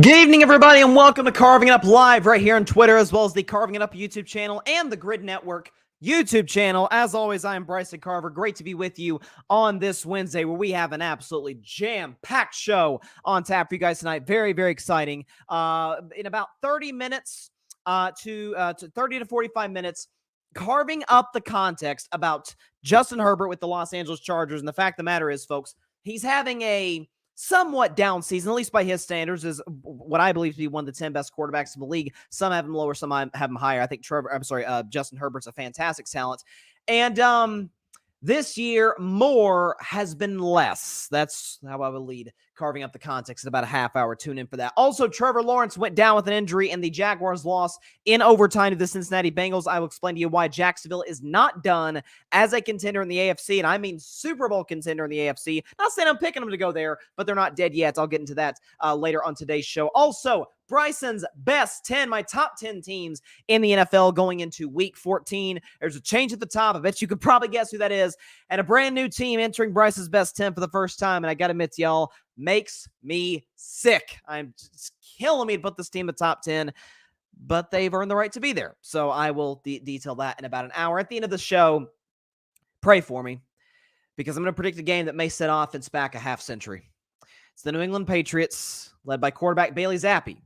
Good evening, everybody, and welcome to Carving It Up Live right here on Twitter, as well as the Carving It Up YouTube channel and the Grid Network YouTube channel. As always, I am Bryson Carver. Great to be with you on this Wednesday, where we have an absolutely jam-packed show on tap for you guys tonight. Very, very exciting. In about 30 minutes to 30 to 45 minutes, carving up the context about Justin Herbert with the Los Angeles Chargers. And the fact of the matter is, folks, he's having a somewhat down season, at least by his standards, is what I believe to be one of the 10 best quarterbacks in the league. Some have him lower, some have him higher. I think Justin Herbert's a fantastic talent. And this year, more has been less. That's how I would lead carving up the context in about a half hour. Tune in for that. Also, Trevor Lawrence went down with an injury, and the Jaguars lost in overtime to the Cincinnati Bengals. I will explain to you why Jacksonville is not done as a contender in the AFC, and I mean Super Bowl contender in the AFC. Not saying I'm picking them to go there, but they're not dead yet. I'll get into that later on today's show. Also, Bryson's best 10, my top 10 teams in the NFL going into week 14. There's a change at the top. I bet you could probably guess who that is. And a brand new team entering Bryce's best 10 for the first time. And I got to admit to y'all, makes me sick. I'm just killing me to put this team in the top 10, but they've earned the right to be there. So I will detail that in about an hour. At the end of the show, pray for me, because I'm going to predict a game that may set offense back a half century. It's the New England Patriots, led by quarterback Bailey Zappi,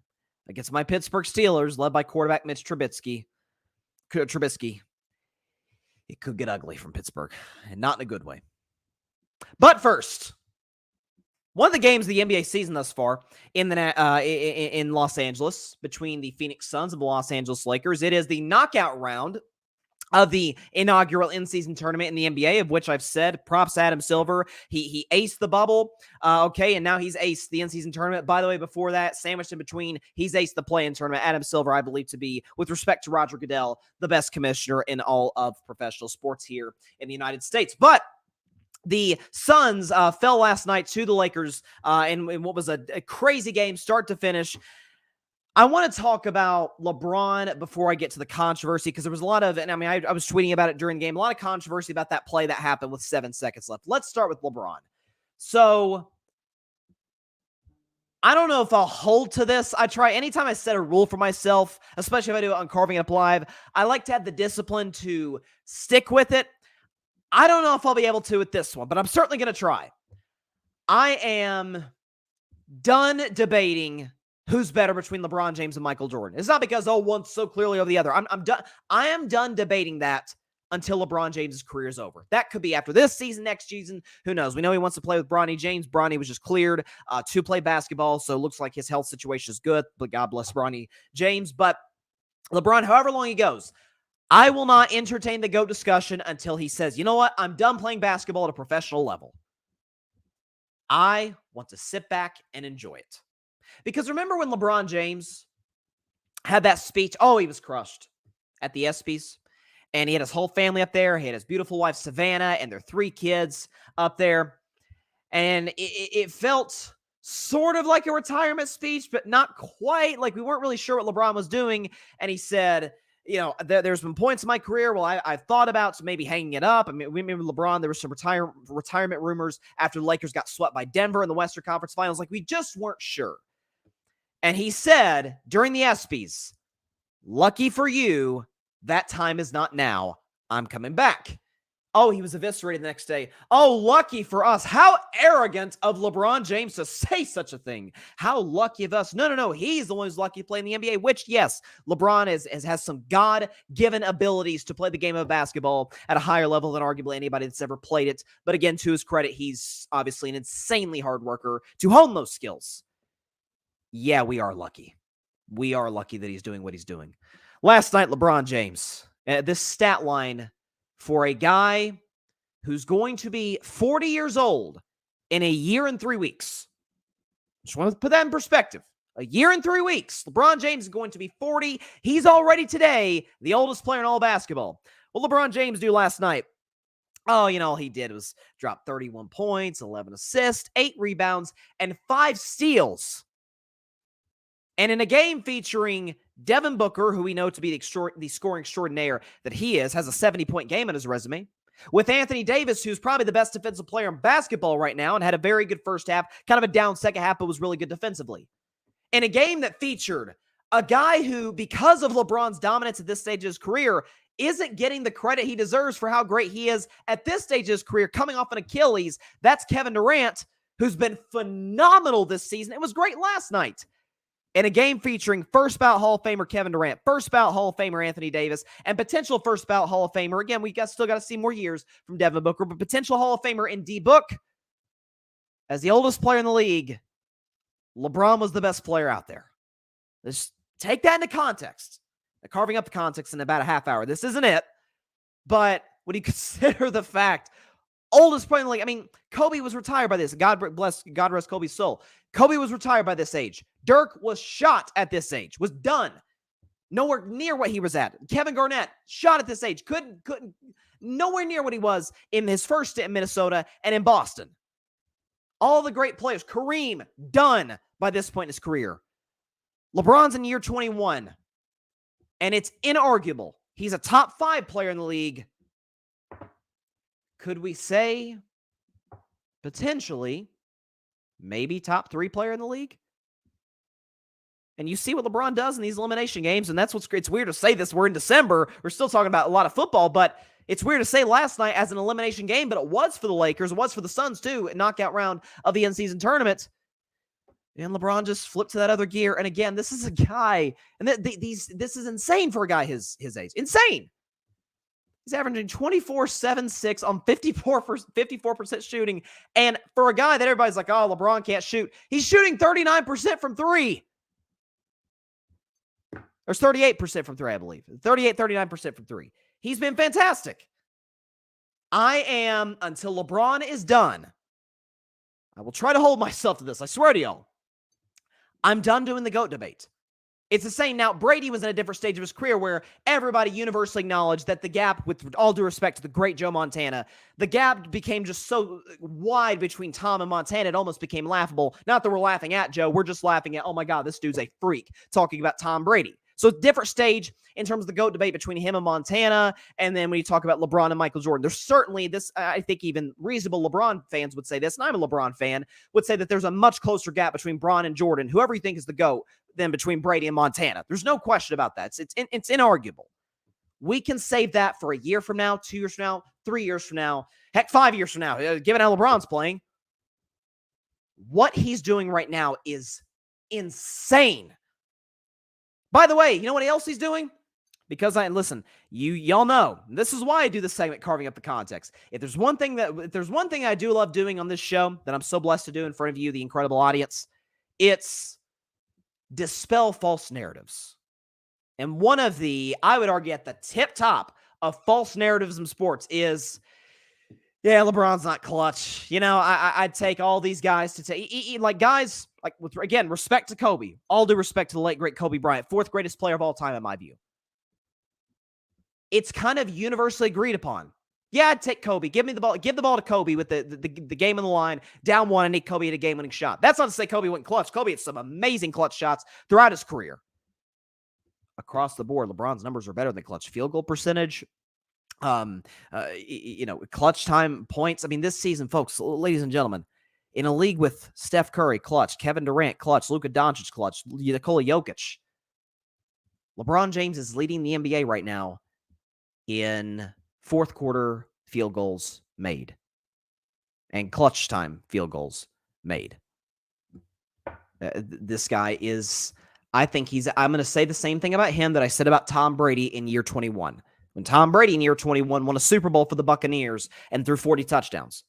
against my Pittsburgh Steelers, led by quarterback Mitch Trubisky. It could get ugly from Pittsburgh, and not in a good way. But first, one of the games of the NBA season thus far in Los Angeles between the Phoenix Suns and the Los Angeles Lakers. It is the knockout round of the inaugural in-season tournament in the NBA, of which I've said, props Adam Silver. He aced the bubble, and now he's aced the in-season tournament. By the way, before that, sandwiched in between, he's aced the play-in tournament. Adam Silver, I believe to be, with respect to Roger Goodell, the best commissioner in all of professional sports here in the United States. But the Suns fell last night to the Lakers in what was a crazy game, start to finish. I want to talk about LeBron before I get to the controversy, because there was a lot of, and I mean, I was tweeting about it during the game, a lot of controversy about that play that happened with 7 seconds left. Let's start with LeBron. So I don't know if I'll hold to this. I try anytime I set a rule for myself, especially if I do it on Carving It Up Live, I like to have the discipline to stick with it. I don't know if I'll be able to with this one, but I'm certainly going to try. I am done debating who's better between LeBron James and Michael Jordan. It's not because, one's so clearly over the other. I'm done. I am done debating that until LeBron James' career is over. That could be after this season, next season. Who knows? We know he wants to play with Bronny James. Bronny was just cleared to play basketball, so it looks like his health situation is good, but God bless Bronny James. But LeBron, however long he goes, I will not entertain the GOAT discussion until he says, you know what? I'm done playing basketball at a professional level. I want to sit back and enjoy it. Because remember when LeBron James had that speech? Oh, he was crushed at the ESPYs. And he had his whole family up there. He had his beautiful wife, Savannah, and their 3 kids up there. And it felt sort of like a retirement speech, but not quite. Like we weren't really sure what LeBron was doing. And he said, you know, there's been points in my career where I've thought about maybe hanging it up. I mean, we remember LeBron, there was some retirement rumors after the Lakers got swept by Denver in the Western Conference Finals. Like we just weren't sure. And he said during the ESPYs, lucky for you, that time is not now. I'm coming back. Oh, he was eviscerated the next day. Oh, lucky for us. How arrogant of LeBron James to say such a thing. How lucky of us. No. He's the one who's lucky to play in the NBA, which, yes, LeBron has some God-given abilities to play the game of basketball at a higher level than arguably anybody that's ever played it. But again, to his credit, he's obviously an insanely hard worker to hone those skills. Yeah, we are lucky. We are lucky that he's doing what he's doing. Last night, LeBron James, this stat line for a guy who's going to be 40 years old in a year and 3 weeks. Just want to put that in perspective. A year and 3 weeks. LeBron James is going to be 40. He's already today the oldest player in all basketball. What LeBron James do last night? Oh, you know, all he did was drop 31 points, 11 assists, 8 rebounds, and 5 steals. And in a game featuring Devin Booker, who we know to be the scoring extraordinaire that he is, has a 70-point game on his resume, with Anthony Davis, who's probably the best defensive player in basketball right now and had a very good first half, kind of a down second half, but was really good defensively. in a game that featured a guy who, because of LeBron's dominance at this stage of his career, isn't getting the credit he deserves for how great he is at this stage of his career, coming off an Achilles. That's Kevin Durant, who's been phenomenal this season. It was great last night. In a game featuring first ballot Hall of Famer Kevin Durant, first ballot Hall of Famer Anthony Davis, and potential first ballot Hall of Famer, again, still got to see more years from Devin Booker, but potential Hall of Famer in D-Book. As the oldest player in the league, LeBron was the best player out there. Just take that into context. Carving up the context in about a half hour. This isn't it, but when you consider the fact, oldest player in the league, I mean, Kobe was retired by this. God rest Kobe's soul. Kobe was retired by this age. Dirk was shot at this age, was done. Nowhere near what he was at. Kevin Garnett, shot at this age. Couldn't, nowhere near what he was in his first stint in Minnesota and in Boston. All the great players. Kareem, done by this point in his career. LeBron's in year 21. And it's inarguable. He's a top 5 player in the league. Could we say potentially maybe top 3 player in the league? And you see what LeBron does in these elimination games, and that's what's great. It's weird to say this. We're in December. We're still talking about a lot of football, but it's weird to say last night as an elimination game, but it was for the Lakers. It was for the Suns, too, a knockout round of the in-season tournament. And LeBron just flipped to that other gear. And again, this is a guy, and this is insane for a guy his age. Insane. He's averaging 24, 7, 6 on 54% shooting. And for a guy that everybody's like, oh, LeBron can't shoot, he's shooting 39% from 3. There's 38% from 3, I believe. 38, 39% from 3. He's been fantastic. I am, until LeBron is done, I will try to hold myself to this. I swear to y'all. I'm done doing the GOAT debate. It's the same. Now, Brady was in a different stage of his career where everybody universally acknowledged that the gap, with all due respect to the great Joe Montana, the gap became just so wide between Tom and Montana, it almost became laughable. Not that we're laughing at Joe. We're just laughing at, oh my God, this dude's a freak, talking about Tom Brady. So different stage in terms of the GOAT debate between him and Montana. And then when you talk about LeBron and Michael Jordan, there's certainly this, I think even reasonable LeBron fans would say this, and I'm a LeBron fan, would say that there's a much closer gap between Bron and Jordan, whoever you think is the GOAT, than between Brady and Montana. There's no question about that. It's inarguable. We can save that for a year from now, 2 years from now, 3 years from now, heck, 5 years from now, given how LeBron's playing. What he's doing right now is insane. By the way, you know what else he's doing? Because listen, y'all know, this is why I do this segment, carving up the context. If there's one thing I do love doing on this show that I'm so blessed to do in front of you, the incredible audience, it's dispel false narratives. And one of the, I would argue, at the tip top of false narratives in sports is, yeah, LeBron's not clutch. You know, I'd take all these guys to take, like guys, like with, again, respect to Kobe, all due respect to the late, great Kobe Bryant, 4th greatest player of all time in my view. It's kind of universally agreed upon. Yeah, I'd take Kobe. Give the ball to Kobe with the game on the line, down 1, and need Kobe at a game-winning shot. That's not to say Kobe went clutch. Kobe had some amazing clutch shots throughout his career. Across the board, LeBron's numbers are better than clutch field goal percentage. Clutch time points. I mean, this season, folks, ladies and gentlemen, in a league with Steph Curry, clutch, Kevin Durant, clutch, Luka Doncic, clutch, Nikola Jokic, LeBron James is leading the NBA right now in 4th quarter field goals made and clutch time field goals made. This guy is, I'm going to say the same thing about him that I said about Tom Brady in year 21. When Tom Brady in year 21 won a Super Bowl for the Buccaneers and threw 40 touchdowns,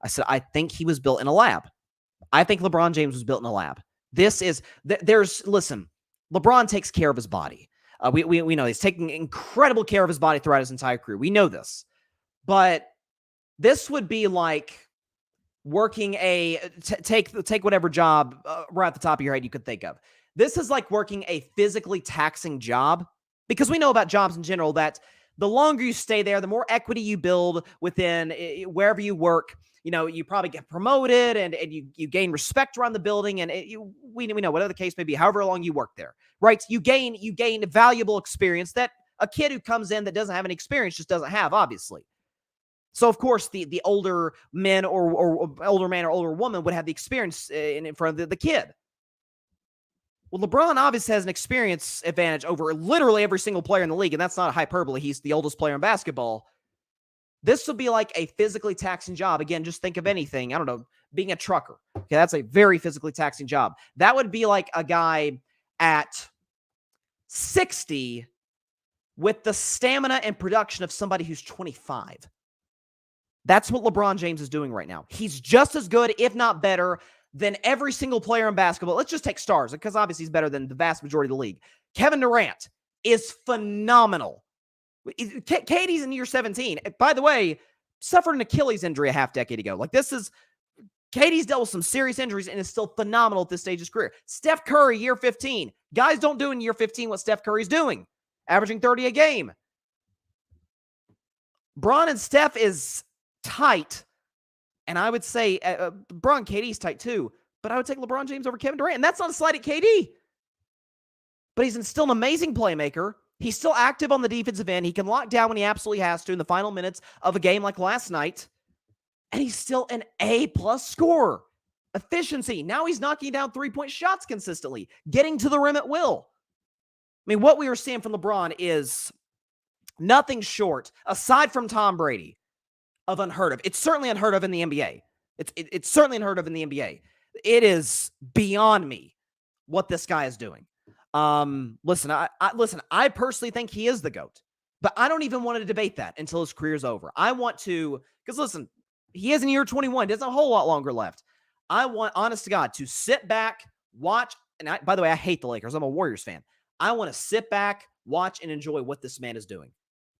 I said, I think he was built in a lab. I think LeBron James was built in a lab. Listen, LeBron takes care of his body. We know he's taking incredible care of his body throughout his entire career. We know this. But this would be like working take whatever job right at the top of your head you could think of. This is like working a physically taxing job, because we know about jobs in general that the longer you stay there, the more equity you build within wherever you work. You know, you probably get promoted and you gain respect around the building, and we know whatever the case may be, however long you work there, right? You gain valuable experience that a kid who comes in that doesn't have any experience just doesn't have, obviously. So, of course, the older men or older man or older woman would have the experience in front of the kid. Well, LeBron obviously has an experience advantage over literally every single player in the league, and that's not a hyperbole. He's the oldest player in basketball. This would be like a physically taxing job. Again, just think of anything. I don't know, being a trucker. Okay, that's a very physically taxing job. That would be like a guy at 60 with the stamina and production of somebody who's 25. That's what LeBron James is doing right now. He's just as good, if not better, than every single player in basketball. Let's just take stars, because obviously he's better than the vast majority of the league. Kevin Durant is phenomenal. KD's in year 17. By the way, suffered an Achilles injury a half decade ago. KD's dealt with some serious injuries and is still phenomenal at this stage of his career. Steph Curry, year 15. Guys don't do in year 15 what Steph Curry's doing, averaging 30 a game. Bron and Steph is tight, and I would say Bron, KD's tight too, but I would take LeBron James over Kevin Durant, and that's not a slight at KD. But he's still an amazing playmaker. He's still active on the defensive end. He can lock down when he absolutely has to in the final minutes of a game like last night. And he's still an A-plus scorer. Efficiency. Now he's knocking down three-point shots consistently, getting to the rim at will. I mean, what we are seeing from LeBron is nothing short, aside from Tom Brady, of unheard of. It's certainly unheard of in the NBA. It's certainly unheard of in the NBA. It is beyond me what this guy is doing. Listen, I personally think he is the GOAT, but I don't even want to debate that until his career's over. I want to, because listen, he is in year 21, doesn't have a whole lot longer left. I want, honest to God, to sit back, watch, and by the way, I hate the Lakers. I'm a Warriors fan. I want to sit back, watch, and enjoy what this man is doing,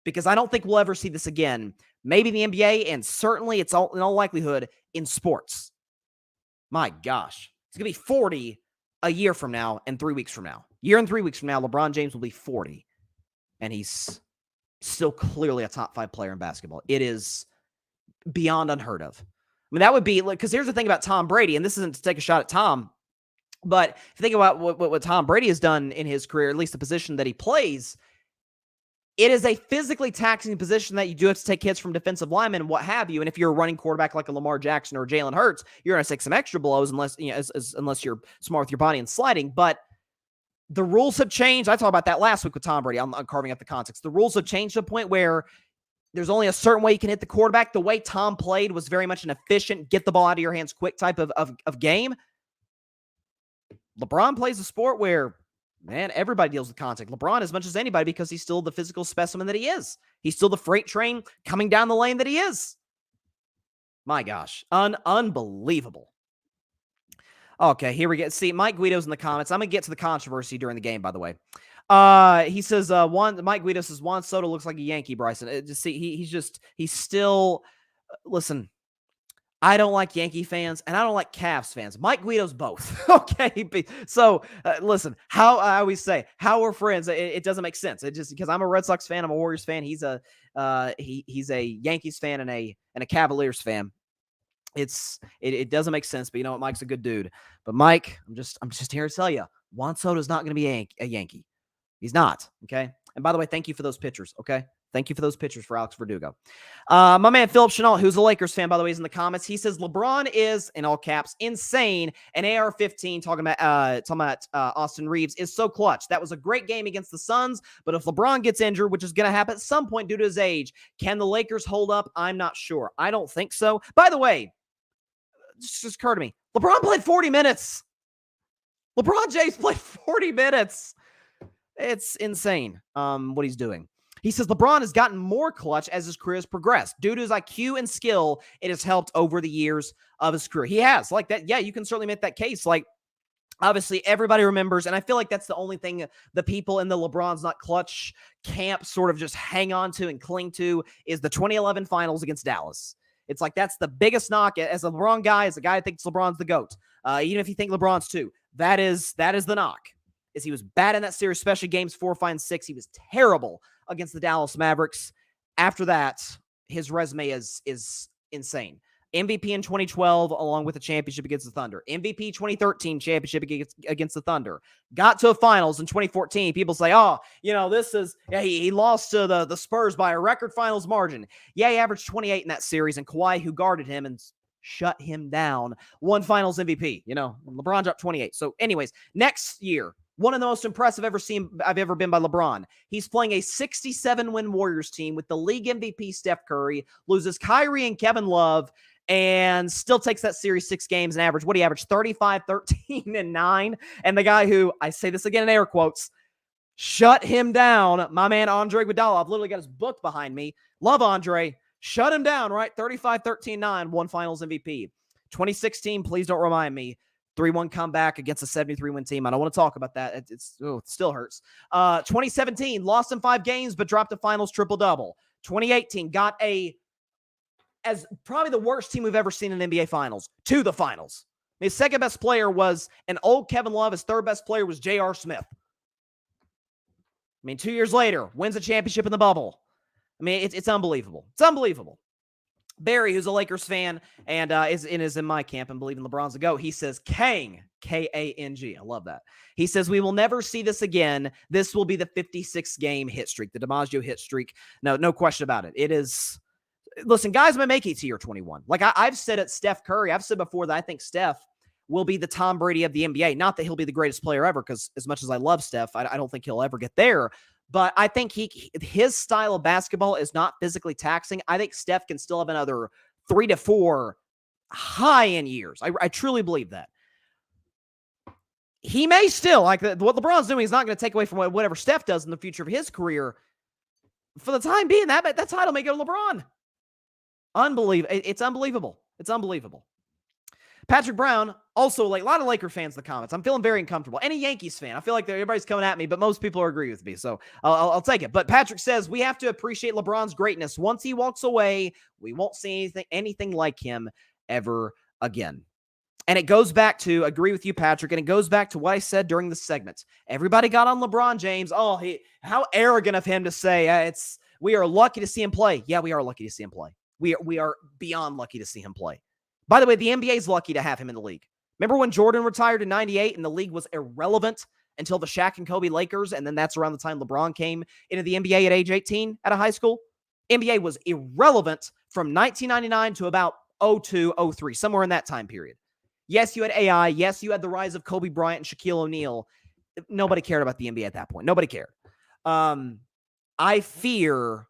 because I don't think we'll ever see this again. Maybe in the NBA, and certainly in all likelihood in sports. My gosh, he's going to be 40 a year from now and 3 weeks from now. Year and 3 weeks from now, LeBron James will be 40, and he's still clearly a top 5 player in basketball. It is beyond unheard of. I mean, that would be, because here's the thing about Tom Brady, and this isn't to take a shot at Tom, but if you think about what Tom Brady has done in his career, at least the position that he plays, it is a physically taxing position that you do have to take hits from defensive linemen and what have you. And if you're a running quarterback like a Lamar Jackson or Jalen Hurts, you're going to take some extra blows unless you're smart with your body and sliding. But the rules have changed. I talked about that last week with Tom Brady. I'm carving up the context. The rules have changed to a point where there's only a certain way you can hit the quarterback. The way Tom played was very much an efficient, get the ball out of your hands quick type of game. LeBron plays a sport where, man, everybody deals with contact. LeBron as much as anybody, because he's still the physical specimen that he is. He's still the freight train coming down the lane that he is. My gosh. Unbelievable. Okay, here we go. See, Mike Guido's in the comments. I'm going to get to the controversy during the game, by the way. He says, Mike Guido says, Juan Soto looks like a Yankee, Bryson. He's still, listen, I don't like Yankee fans, and I don't like Cavs fans. Mike Guido's both. Okay, so listen. How I always say, how we're friends, it doesn't make sense. It just, because I'm a Red Sox fan, I'm a Warriors fan. He's a Yankees fan and a Cavaliers fan. It doesn't make sense, but you know what? Mike's a good dude. But Mike, I'm just here to tell you, Juan Soto's not going to be a Yankee. He's not. Okay. And by the way, thank you for those pictures. Okay. Thank you for those pictures for Alex Verdugo. My man, Philip Chenault, who's a Lakers fan, by the way, is in the comments. He says, LeBron is, in all caps, insane. And AR-15, talking about Austin Reeves, is so clutch. That was a great game against the Suns. But if LeBron gets injured, which is going to happen at some point due to his age, can the Lakers hold up? I'm not sure. I don't think so. By the way, just occurred to me, LeBron played 40 minutes. LeBron James played 40 minutes. It's insane what he's doing. He says LeBron has gotten more clutch as his career has progressed. Due to his IQ and skill, it has helped over the years of his career. He has. Like that, yeah, you can certainly make that case. Like, obviously, everybody remembers, and I feel like that's the only thing the people in the LeBron's not clutch camp sort of just hang on to and cling to is the 2011 finals against Dallas. It's like that's the biggest knock as a LeBron guy, as a guy who thinks LeBron's the GOAT. Even if you think LeBron's too, that is the knock. Is he was bad in that series, especially games 4, 5, and 6. He was terrible against the Dallas Mavericks. After that, his resume is insane. MVP in 2012, along with the championship against the Thunder. MVP 2013, championship against the Thunder. Got to a finals in 2014. People say, oh, this is, yeah, he lost to the Spurs by a record finals margin. Yeah, he averaged 28 in that series, and Kawhi, who guarded him and shut him down, won finals MVP. LeBron dropped 28. So anyways, next year, One of the most impressive I've ever been by LeBron. He's playing a 67-win Warriors team with the league MVP Steph Curry, loses Kyrie and Kevin Love, and still takes that series 6 games and average. What do you average? 35, 13, and 9. And the guy who, I say this again in air quotes, shut him down, my man Andre Iguodala. I've literally got his book behind me. Love Andre. Shut him down, right? 35, 13, 9, won finals MVP. 2016, please don't remind me. 3-1 comeback against a 73-win team. I don't want to talk about that. It still hurts. 2017, lost in 5 games, but dropped a finals triple-double. 2018, got as probably the worst team we've ever seen in NBA Finals, to the finals. His second best player was an old Kevin Love. His third best player was J.R. Smith. 2 years later, wins a championship in the bubble. It's unbelievable. It's unbelievable. Barry, who's a Lakers fan and is in my camp and believing LeBron's the GOAT, he says, Kang, K-A-N-G. I love that. He says, we will never see this again. This will be the 56-game hit streak, the DiMaggio hit streak. No question about it. It is. Listen, guys may make it to year 21. Like I've said at Steph Curry, I've said before that I think Steph will be the Tom Brady of the NBA. Not that he'll be the greatest player ever, because as much as I love Steph, I don't think he'll ever get there. But I think his style of basketball is not physically taxing. I think Steph can still have another 3 to 4 high-end years. I truly believe that. He may still, like what LeBron's doing, is not going to take away from whatever Steph does in the future of his career. For the time being, that title may go to LeBron. Unbelievable. It's unbelievable. It's unbelievable. Patrick Brown, also like a lot of Laker fans in the comments. I'm feeling very uncomfortable. Any Yankees fan, I feel like everybody's coming at me, but most people are agree with me, so I'll take it. But Patrick says, we have to appreciate LeBron's greatness. Once he walks away, we won't see anything like him ever again. And it goes back to, agree with you, Patrick, and it goes back to what I said during the segment. Everybody got on LeBron James. Oh, how arrogant of him to say, we are lucky to see him play. Yeah, we are lucky to see him play. We are beyond lucky to see him play. By the way, the NBA is lucky to have him in the league. Remember when Jordan retired in 98 and the league was irrelevant until the Shaq and Kobe Lakers, and then that's around the time LeBron came into the NBA at age 18 out of high school? NBA was irrelevant from 1999 to about 02, 03, somewhere in that time period. Yes, you had AI. Yes, you had the rise of Kobe Bryant and Shaquille O'Neal. Nobody cared about the NBA at that point. Nobody cared. I fear,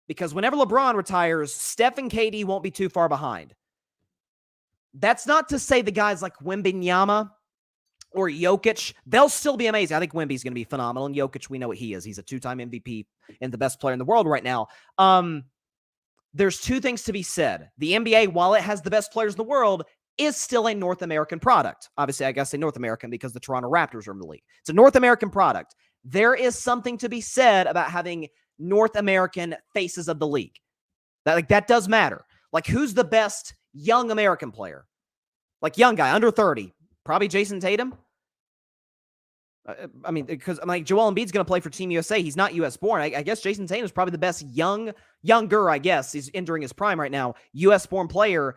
because whenever LeBron retires, Steph and KD won't be too far behind. That's not to say the guys like Wembanyama or Jokic, they'll still be amazing. I think Wemby's going to be phenomenal, and Jokic, we know what he is. He's a 2-time MVP and the best player in the world right now. There's 2 things to be said. The NBA, while it has the best players in the world, is still a North American product. Obviously, I guess say North American because the Toronto Raptors are in the league. It's a North American product. There is something to be said about having North American faces of the league. That does matter. Like, who's the best young American player? Like, young guy, under 30. Probably Jason Tatum. Because Joel Embiid's going to play for Team USA. He's not U.S. born. I guess Jason Tatum's probably the best younger, I guess. He's entering his prime right now. U.S. born player.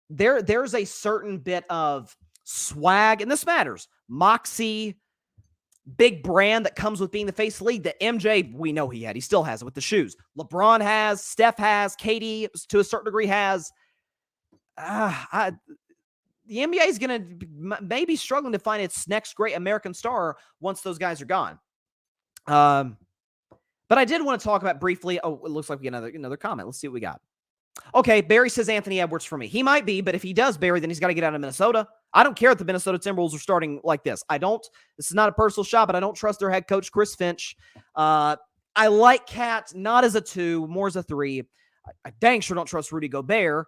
There's a certain bit of swag, and this matters. Moxie, big brand that comes with being the face of the league that MJ, we know he had. He still has it with the shoes. LeBron has, Steph has, KD to a certain degree has. The NBA is going to maybe struggling to find its next great American star once those guys are gone. But I did want to talk about briefly. Oh, it looks like we get another comment. Let's see what we got. Okay, Barry says Anthony Edwards for me. He might be, but if he does, Barry, then he's got to get out of Minnesota. I don't care if the Minnesota Timberwolves are starting like this. This is not a personal shot, but I don't trust their head coach, Chris Finch. I like Cat, not as a 2, more as a 3. I dang sure don't trust Rudy Gobert.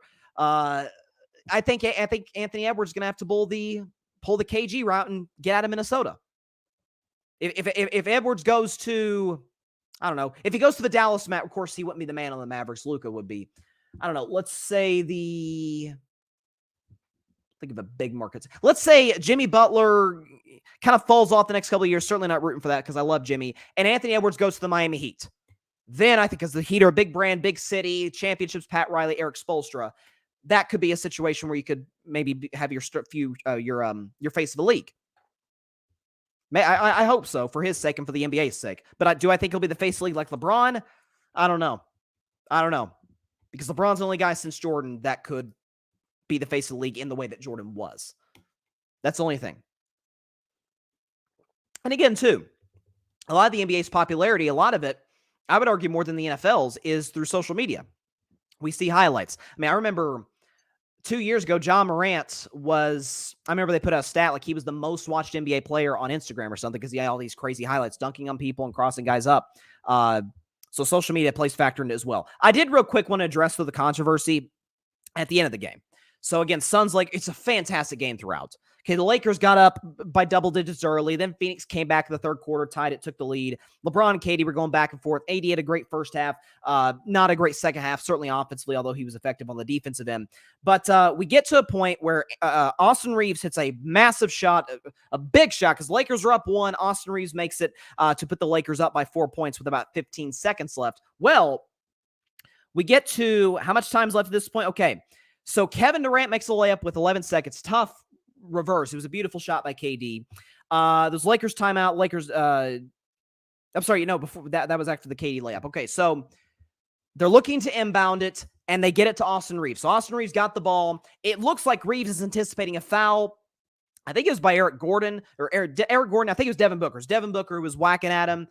I think Anthony Edwards is going to have to pull the KG route and get out of Minnesota. If Edwards goes to, I don't know, if he goes to the Dallas Mavericks, of course he wouldn't be the man on the Mavericks. Luka would be. I don't know. Let's say think of a big market. Let's say Jimmy Butler kind of falls off the next couple of years. Certainly not rooting for that because I love Jimmy. And Anthony Edwards goes to the Miami Heat. Then I think because the Heat are a big brand, big city, championships, Pat Riley, Eric Spoelstra, that could be a situation where you could maybe have your face of the league. I hope so for his sake and for the NBA's sake. But do I think he'll be the face of the league like LeBron? I don't know. Because LeBron's the only guy since Jordan that could be the face of the league in the way that Jordan was. That's the only thing. And again, too, a lot of the NBA's popularity, a lot of it, I would argue more than the NFL's, is through social media. We see highlights. I mean, I remember 2 years ago, John Morant I remember they put out a stat like he was the most watched NBA player on Instagram or something because he had all these crazy highlights, dunking on people and crossing guys up. So social media plays factor into it as well. I did real quick want to address the controversy at the end of the game. So again, Suns, it's a fantastic game throughout. Okay, the Lakers got up by double digits early. Then Phoenix came back in the third quarter, tied it, took the lead. LeBron and KD were going back and forth. AD had a great first half, not a great second half, certainly offensively, although he was effective on the defensive end. But we get to a point where Austin Reeves hits a massive shot, a big shot, because Lakers are up 1. Austin Reeves makes it to put the Lakers up by 4 points with about 15 seconds left. Well, we get to how much time's left at this point? Okay, so Kevin Durant makes a layup with 11 seconds. Tough reverse. It was a beautiful shot by KD. Those Lakers timeout. I'm sorry, before that was after the KD layup. Okay, so they're looking to inbound it, and they get it to Austin Reeves. So Austin Reeves got the ball. It looks like Reeves is anticipating a foul. I think it was by Eric Gordon. I think it was Devin Booker. It's Devin Booker who was whacking at him.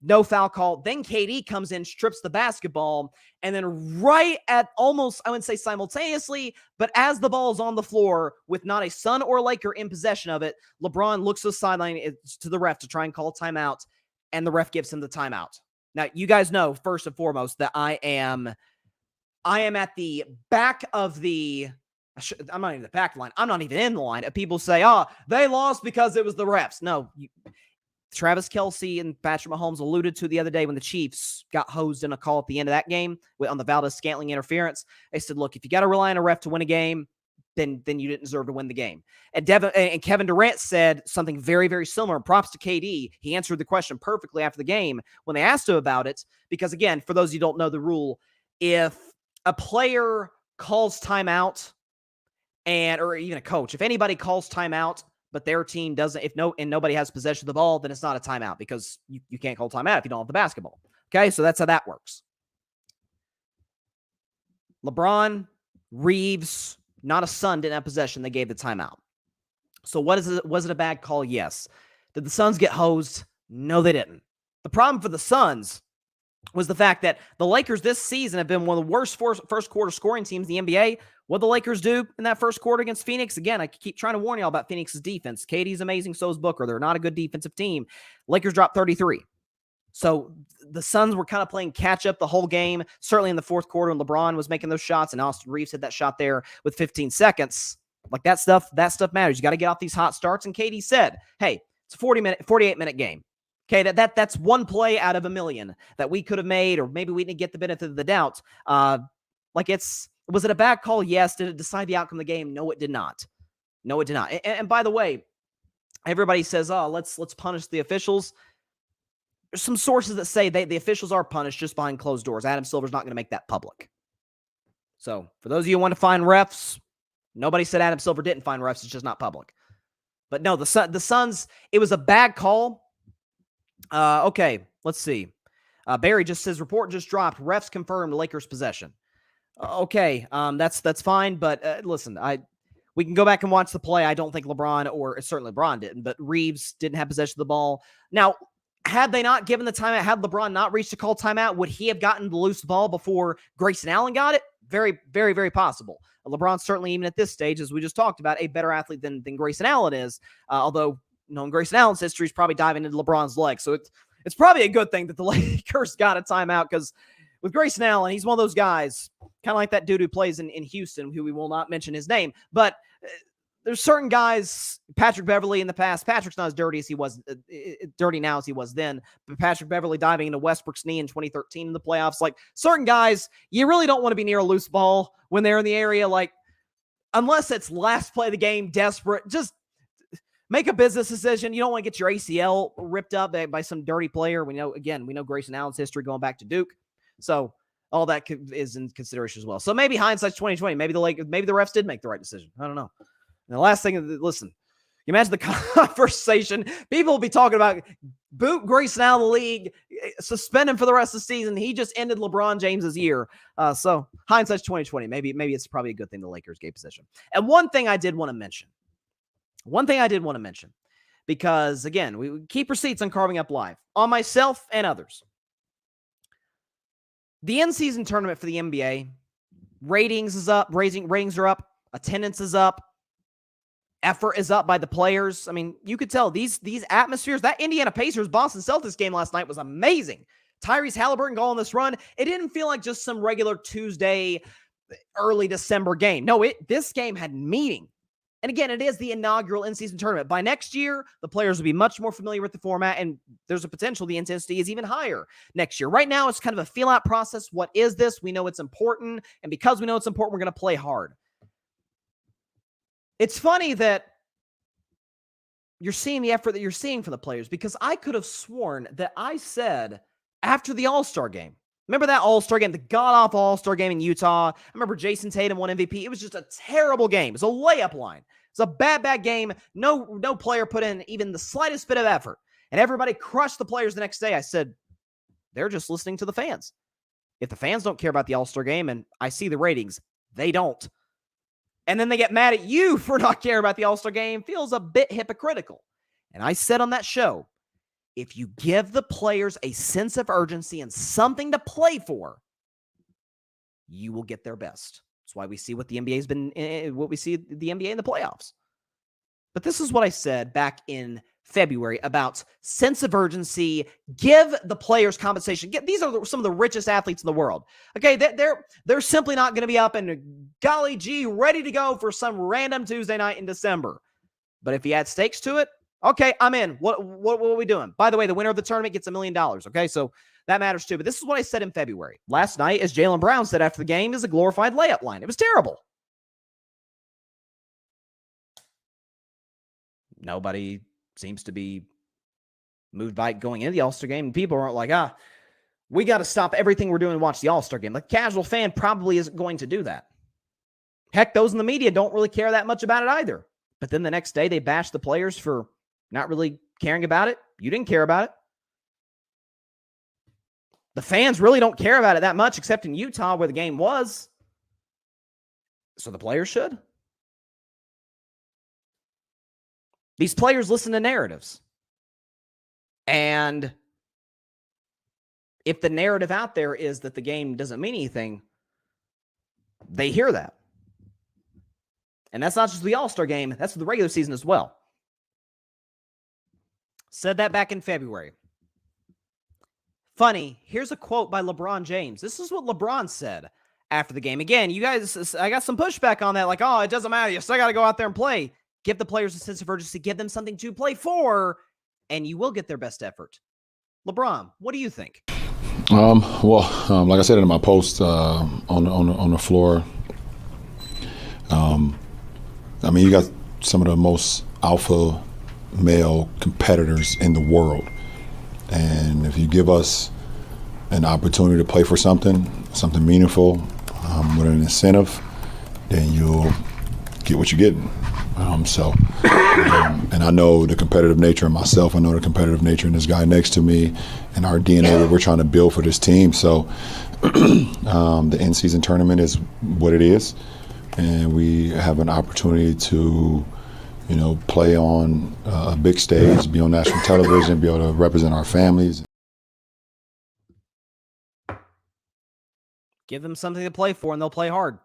No foul call. Then KD comes in, strips the basketball, and then right at almost, I wouldn't say simultaneously, but as the ball is on the floor with not a Sun or Laker in possession of it, LeBron looks to the sideline to the ref to try and call a timeout, and the ref gives him the timeout. Now, you guys know, first and foremost, that I am at the back of the I'm not even the back line. I'm not even in the line. People say, they lost because it was the refs. No, Travis Kelce and Patrick Mahomes alluded to the other day when the Chiefs got hosed in a call at the end of that game on the Valdez-Scantling interference. They said, look, if you got to rely on a ref to win a game, then you didn't deserve to win the game. And Kevin Durant said something very, very similar. Props to KD. He answered the question perfectly after the game when they asked him about it. Because, again, for those of you who don't know the rule, if a player calls timeout, or even a coach, if anybody calls timeout, but their team doesn't, and nobody has possession of the ball, then it's not a timeout because you can't call timeout if you don't have the basketball. Okay, so that's how that works. LeBron, Reeves, not a Sun didn't have possession. They gave the timeout. So was it a bad call? Yes. Did the Suns get hosed? No, they didn't. The problem for the Suns was the fact that the Lakers this season have been one of the worst first quarter scoring teams in the NBA. What the Lakers do in that first quarter against Phoenix? Again, I keep trying to warn y'all about Phoenix's defense. KD's amazing, so is Booker. They're not a good defensive team. Lakers dropped 33. So the Suns were kind of playing catch up the whole game, certainly in the fourth quarter when LeBron was making those shots and Austin Reeves had that shot there with 15 seconds. Like that stuff matters. You got to get off these hot starts. And KD said, hey, it's a 48-minute game. Okay, that's one play out of a million that we could have made, or maybe we didn't get the benefit of the doubt. Was it a bad call? Yes. Did it decide the outcome of the game? No, it did not. No, it did not. And by the way, everybody says, let's punish the officials. There's some sources that say the officials are punished just behind closed doors. Adam Silver's not going to make that public. So for those of you who want to find refs, nobody said Adam Silver didn't find refs. It's just not public. But no, the Suns, it was a bad call. Okay, let's see. Barry just says, report just dropped. Refs confirmed Lakers possession. Okay, that's fine. But listen, we can go back and watch the play. I don't think LeBron, or certainly LeBron didn't, but Reeves didn't have possession of the ball. Now, had they not given the timeout, had LeBron not reached a call timeout, would he have gotten the loose ball before Grayson Allen got it? Very, very, very possible. LeBron's certainly, even at this stage, as we just talked about, a better athlete than Grayson Allen is, although knowing Grayson Allen's history is probably diving into LeBron's legs. So it's probably a good thing that the Lakers got a timeout, because with Grayson Allen, he's one of those guys, kind of like that dude who plays in Houston, who we will not mention his name. But there's certain guys, Patrick Beverley in the past. Patrick's not as dirty as he was, dirty now as he was then. But Patrick Beverley diving into Westbrook's knee in 2013 in the playoffs. Like, certain guys, you really don't want to be near a loose ball when they're in the area. Like, unless it's last play of the game, desperate, just make a business decision. You don't want to get your ACL ripped up by some dirty player. We know Grayson Allen's history going back to Duke. So all that is in consideration as well. So maybe hindsight's 2020. Maybe the refs did make the right decision. I don't know. And the last thing, listen, you imagine the conversation. People will be talking about boot Grayson out of the league, suspend him for the rest of the season. He just ended LeBron James's year. So hindsight's 2020. Maybe it's probably a good thing the Lakers gave possession. And one thing I did want to mention, because, again, we keep receipts on Carving Up Live, on myself and others. The in-season tournament for the NBA, ratings is up, ratings are up, attendance is up, effort is up by the players. I mean, you could tell these atmospheres. That Indiana Pacers Boston Celtics game last night was amazing. Tyrese Halliburton going on this run. It didn't feel like just some regular Tuesday, early December game. No, this game had meaning. And again, it is the inaugural in-season tournament. By next year, the players will be much more familiar with the format, and there's a potential the intensity is even higher next year. Right now, it's kind of a feel-out process. What is this? We know it's important, and because we know it's important, we're going to play hard. It's funny that you're seeing the effort that you're seeing from the players, because I could have sworn that I said after the All-Star game, remember that All-Star game, the god-awful All-Star game in Utah? I remember Jason Tatum won MVP. It was just a terrible game. It was a layup line. It was a bad game. No player put in even the slightest bit of effort. And everybody crushed the players the next day. I said, they're just listening to the fans. If the fans don't care about the All-Star game, and I see the ratings, they don't. And then they get mad at you for not caring about the All-Star game, feels a bit hypocritical. And I said on that show, if you give the players a sense of urgency and something to play for, you will get their best. That's why we see what the NBA has been, what we see the NBA in the playoffs. But this is what I said back in February about sense of urgency. Give the players compensation. These are some of the richest athletes in the world. Okay, they're simply not going to be up and golly gee ready to go for some random Tuesday night in December. But if you add stakes to it, okay, I'm in. What are we doing? By the way, the winner of the tournament gets $1 million. Okay, so that matters too. But this is what I said in February. Last night, as Jaylen Brown said after the game, is a glorified layup line. It was terrible. Nobody seems to be moved by it going into the All-Star game. People aren't like, we got to stop everything we're doing and watch the All-Star game. The casual fan probably isn't going to do that. Heck, those in the media don't really care that much about it either. But then the next day, they bash the players for not really caring about it. You didn't care about it. The fans really don't care about it that much, except in Utah where the game was. So the players should. These players listen to narratives. And if the narrative out there is that the game doesn't mean anything, they hear that. And that's not just the All-Star game, that's the regular season as well. Said that back in February. Funny, here's a quote by LeBron James. This is what LeBron said after the game. Again, you guys, I got some pushback on that. Like, it doesn't matter. You still got to go out there and play. Give the players a sense of urgency. Give them something to play for, and you will get their best effort. LeBron, what do you think? Like I said in my post on the floor, you got some of the most alpha male competitors in the world. And if you give us an opportunity to play for something meaningful, with an incentive, then you'll get what you're getting. And I know the competitive nature of myself. I know the competitive nature in this guy next to me, and our DNA that we're trying to build for this team. So the in-season tournament is what it is, and we have an opportunity to play on a big stage, be on national television, be able to represent our families. Give them something to play for, and they'll play hard.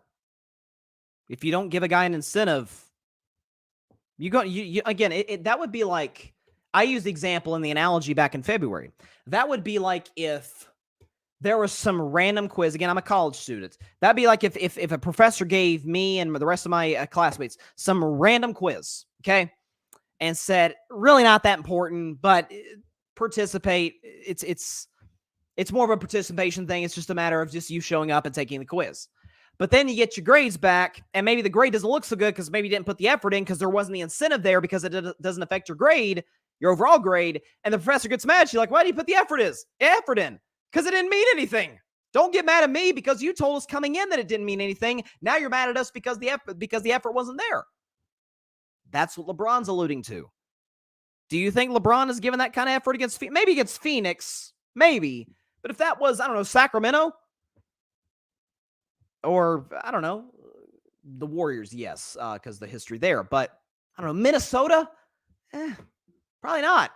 If you don't give a guy an incentive, that would be like, I used the example in the analogy back in February. That would be like if there was some random quiz. Again, I'm a college student. That'd be like if a professor gave me and the rest of my classmates some random quiz, okay, and said, really not that important, but participate. It's more of a participation thing. It's just a matter of just you showing up and taking the quiz. But then you get your grades back, and maybe the grade doesn't look so good because maybe you didn't put the effort in because there wasn't the incentive there because it doesn't affect your grade, your overall grade, and the professor gets mad at you like, why do you put the effort in? Because it didn't mean anything. Don't get mad at me because you told us coming in that it didn't mean anything. Now you're mad at us because the effort wasn't there. That's what LeBron's alluding to. Do you think LeBron has given that kind of effort against maybe against Phoenix? Maybe. But if that was, I don't know, Sacramento? Or, I don't know, the Warriors, yes, because the history there. But, I don't know, Minnesota? Probably not.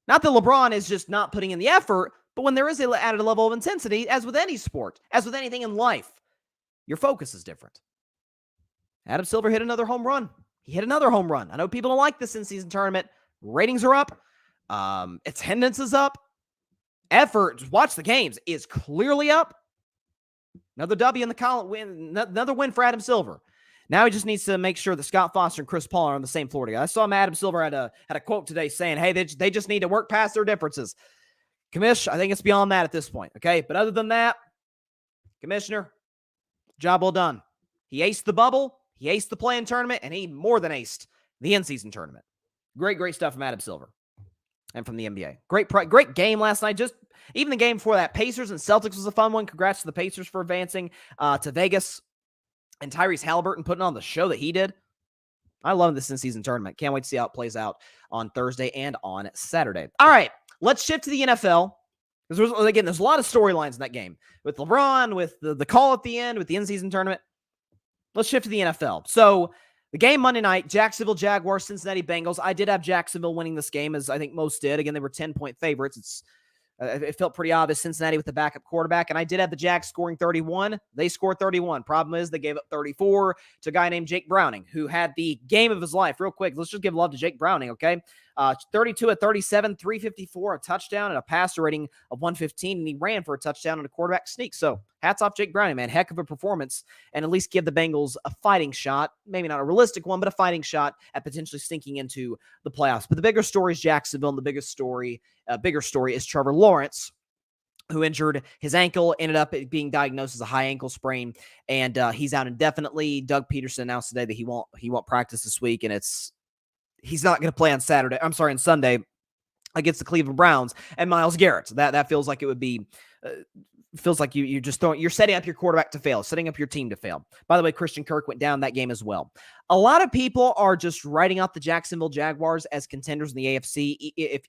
Not that LeBron is just not putting in the effort, but when there is an added level of intensity, as with any sport, as with anything in life, your focus is different. Adam Silver hit another home run. He hit another home run. I know people don't like this in-season tournament. Ratings are up. Attendance is up. Effort, just watch the games, is clearly up. Another W in the column win. Another win for Adam Silver. Now he just needs to make sure that Scott Foster and Chris Paul are on the same floor together. I saw Adam Silver had a quote today saying, hey, they just need to work past their differences. Commish, I think it's beyond that at this point, okay? But other than that, Commissioner, job well done. He aced the bubble, he aced the play-in tournament, and he more than aced the in-season tournament. Great stuff from Adam Silver and from the NBA. Great game last night. Just even the game before that, Pacers and Celtics was a fun one. Congrats to the Pacers for advancing to Vegas. And Tyrese Halliburton putting on the show that he did. I love this in-season tournament. Can't wait to see how it plays out on Thursday and on Saturday. All right, let's shift to the NFL. Because there's a lot of storylines in that game. With LeBron, with the call at the end, with the in-season tournament. Let's shift to the NFL. So, the game Monday night, Jacksonville Jaguars, Cincinnati Bengals. I did have Jacksonville winning this game, as I think most did. Again, they were 10-point favorites. It felt pretty obvious. Cincinnati with the backup quarterback, and I did have the Jags scoring 31. They scored 31. Problem is they gave up 34 to a guy named Jake Browning, who had the game of his life. Real quick, let's just give love to Jake Browning, okay? 32 at 37, 354, a touchdown, and a passer rating of 115, and he ran for a touchdown and a quarterback sneak. So hats off Jake Browning, man. Heck of a performance, and at least give the Bengals a fighting shot. Maybe not a realistic one, but a fighting shot at potentially stinking into the playoffs. But the bigger story is Jacksonville, and the bigger story is Trevor Lawrence, who injured his ankle, ended up being diagnosed as a high ankle sprain, and he's out indefinitely. Doug Peterson announced today that he won't practice this week, and he's not going to play on Sunday against the Cleveland Browns and Myles Garrett. That feels like it would be feels like you're setting up your quarterback to fail, setting up your team to fail. By the way, Christian Kirk went down that game as well. A lot of people are just writing out the Jacksonville Jaguars as contenders in the AFC,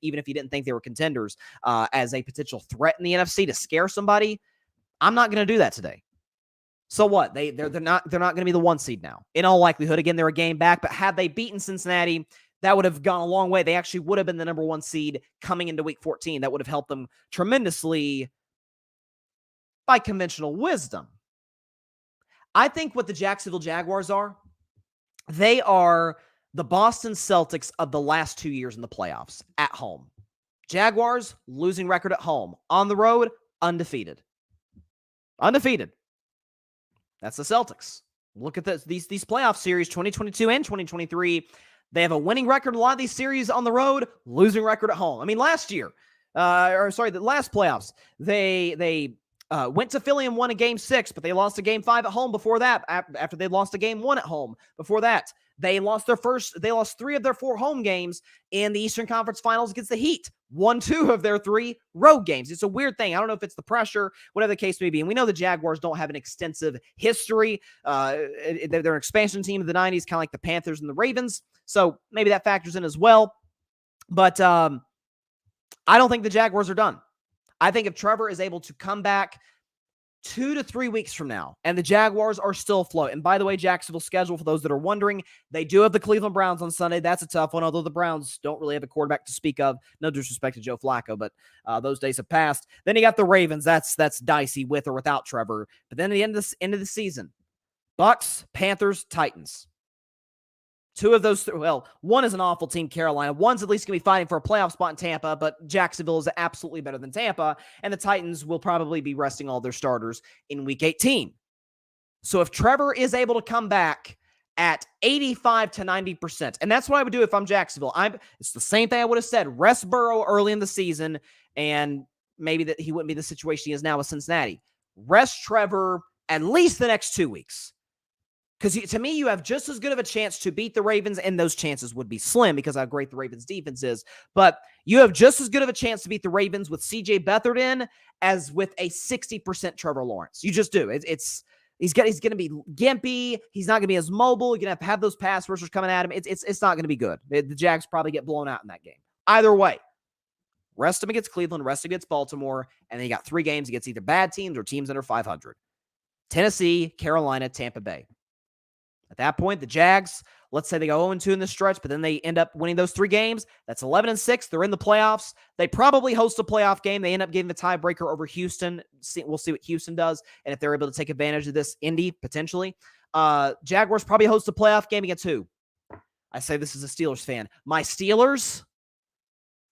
even if you didn't think they were contenders, as a potential threat in the NFC to scare somebody. I'm not going to do that today. So what? They're not going to be the 1 seed now. In all likelihood, again, they're a game back, but had they beaten Cincinnati, that would have gone a long way. They actually would have been the number 1 seed coming into week 14. That would have helped them tremendously by conventional wisdom. I think what the Jacksonville Jaguars are, they are the Boston Celtics of the last 2 years in the playoffs at home. Jaguars, losing record at home. On the road, undefeated. Undefeated. That's the Celtics. Look at these playoff series, 2022 and 2023. They have a winning record in a lot of these series on the road, losing record at home. I mean, the last playoffs, they went to Philly and won a game 6, but they lost a game 5 at home before that, after they lost a game 1 at home. Before that, they lost 3 of their 4 home games in the Eastern Conference Finals against the Heat. Won 2 of their 3 road games. It's a weird thing. I don't know if it's the pressure, whatever the case may be. And we know the Jaguars don't have an extensive history. They're an expansion team of the 90s, kind of like the Panthers and the Ravens. So maybe that factors in as well. But I don't think the Jaguars are done. I think if Trevor is able to come back 2 to 3 weeks from now, and the Jaguars are still afloat. And by the way, Jacksonville's schedule, for those that are wondering, they do have the Cleveland Browns on Sunday. That's a tough one, although the Browns don't really have a quarterback to speak of. No disrespect to Joe Flacco, but those days have passed. Then you got the Ravens. That's dicey with or without Trevor. But then at the end of the season, Bucks, Panthers, Titans. 2 of those, one is an awful team, Carolina. One's at least going to be fighting for a playoff spot in Tampa, but Jacksonville is absolutely better than Tampa, and the Titans will probably be resting all their starters in Week 18. So if Trevor is able to come back at 85 to 90%, and that's what I would do if I'm Jacksonville. It's the same thing I would have said. Rest Burrow early in the season, and maybe that he wouldn't be the situation he is now with Cincinnati. Rest Trevor at least the next 2 weeks. Because to me, you have just as good of a chance to beat the Ravens, and those chances would be slim because of how great the Ravens defense is. But you have just as good of a chance to beat the Ravens with C.J. Beathard in as with a 60% Trevor Lawrence. You just do. He's going to be gimpy. He's not going to be as mobile. You're going to have those pass rushers coming at him. It's not going to be good. The Jags probably get blown out in that game. Either way, rest him against Cleveland, rest him against Baltimore, and then you got 3 games against either bad teams or teams under 500. Tennessee, Carolina, Tampa Bay. At that point, the Jags, let's say they go 0-2 in the stretch, but then they end up winning those 3 games. That's 11-6. They're in the playoffs. They probably host a playoff game. They end up getting the tiebreaker over Houston. We'll see what Houston does, and if they're able to take advantage of this. Indy, potentially. Jaguars probably host a playoff game against who? I say this as a Steelers fan. My Steelers,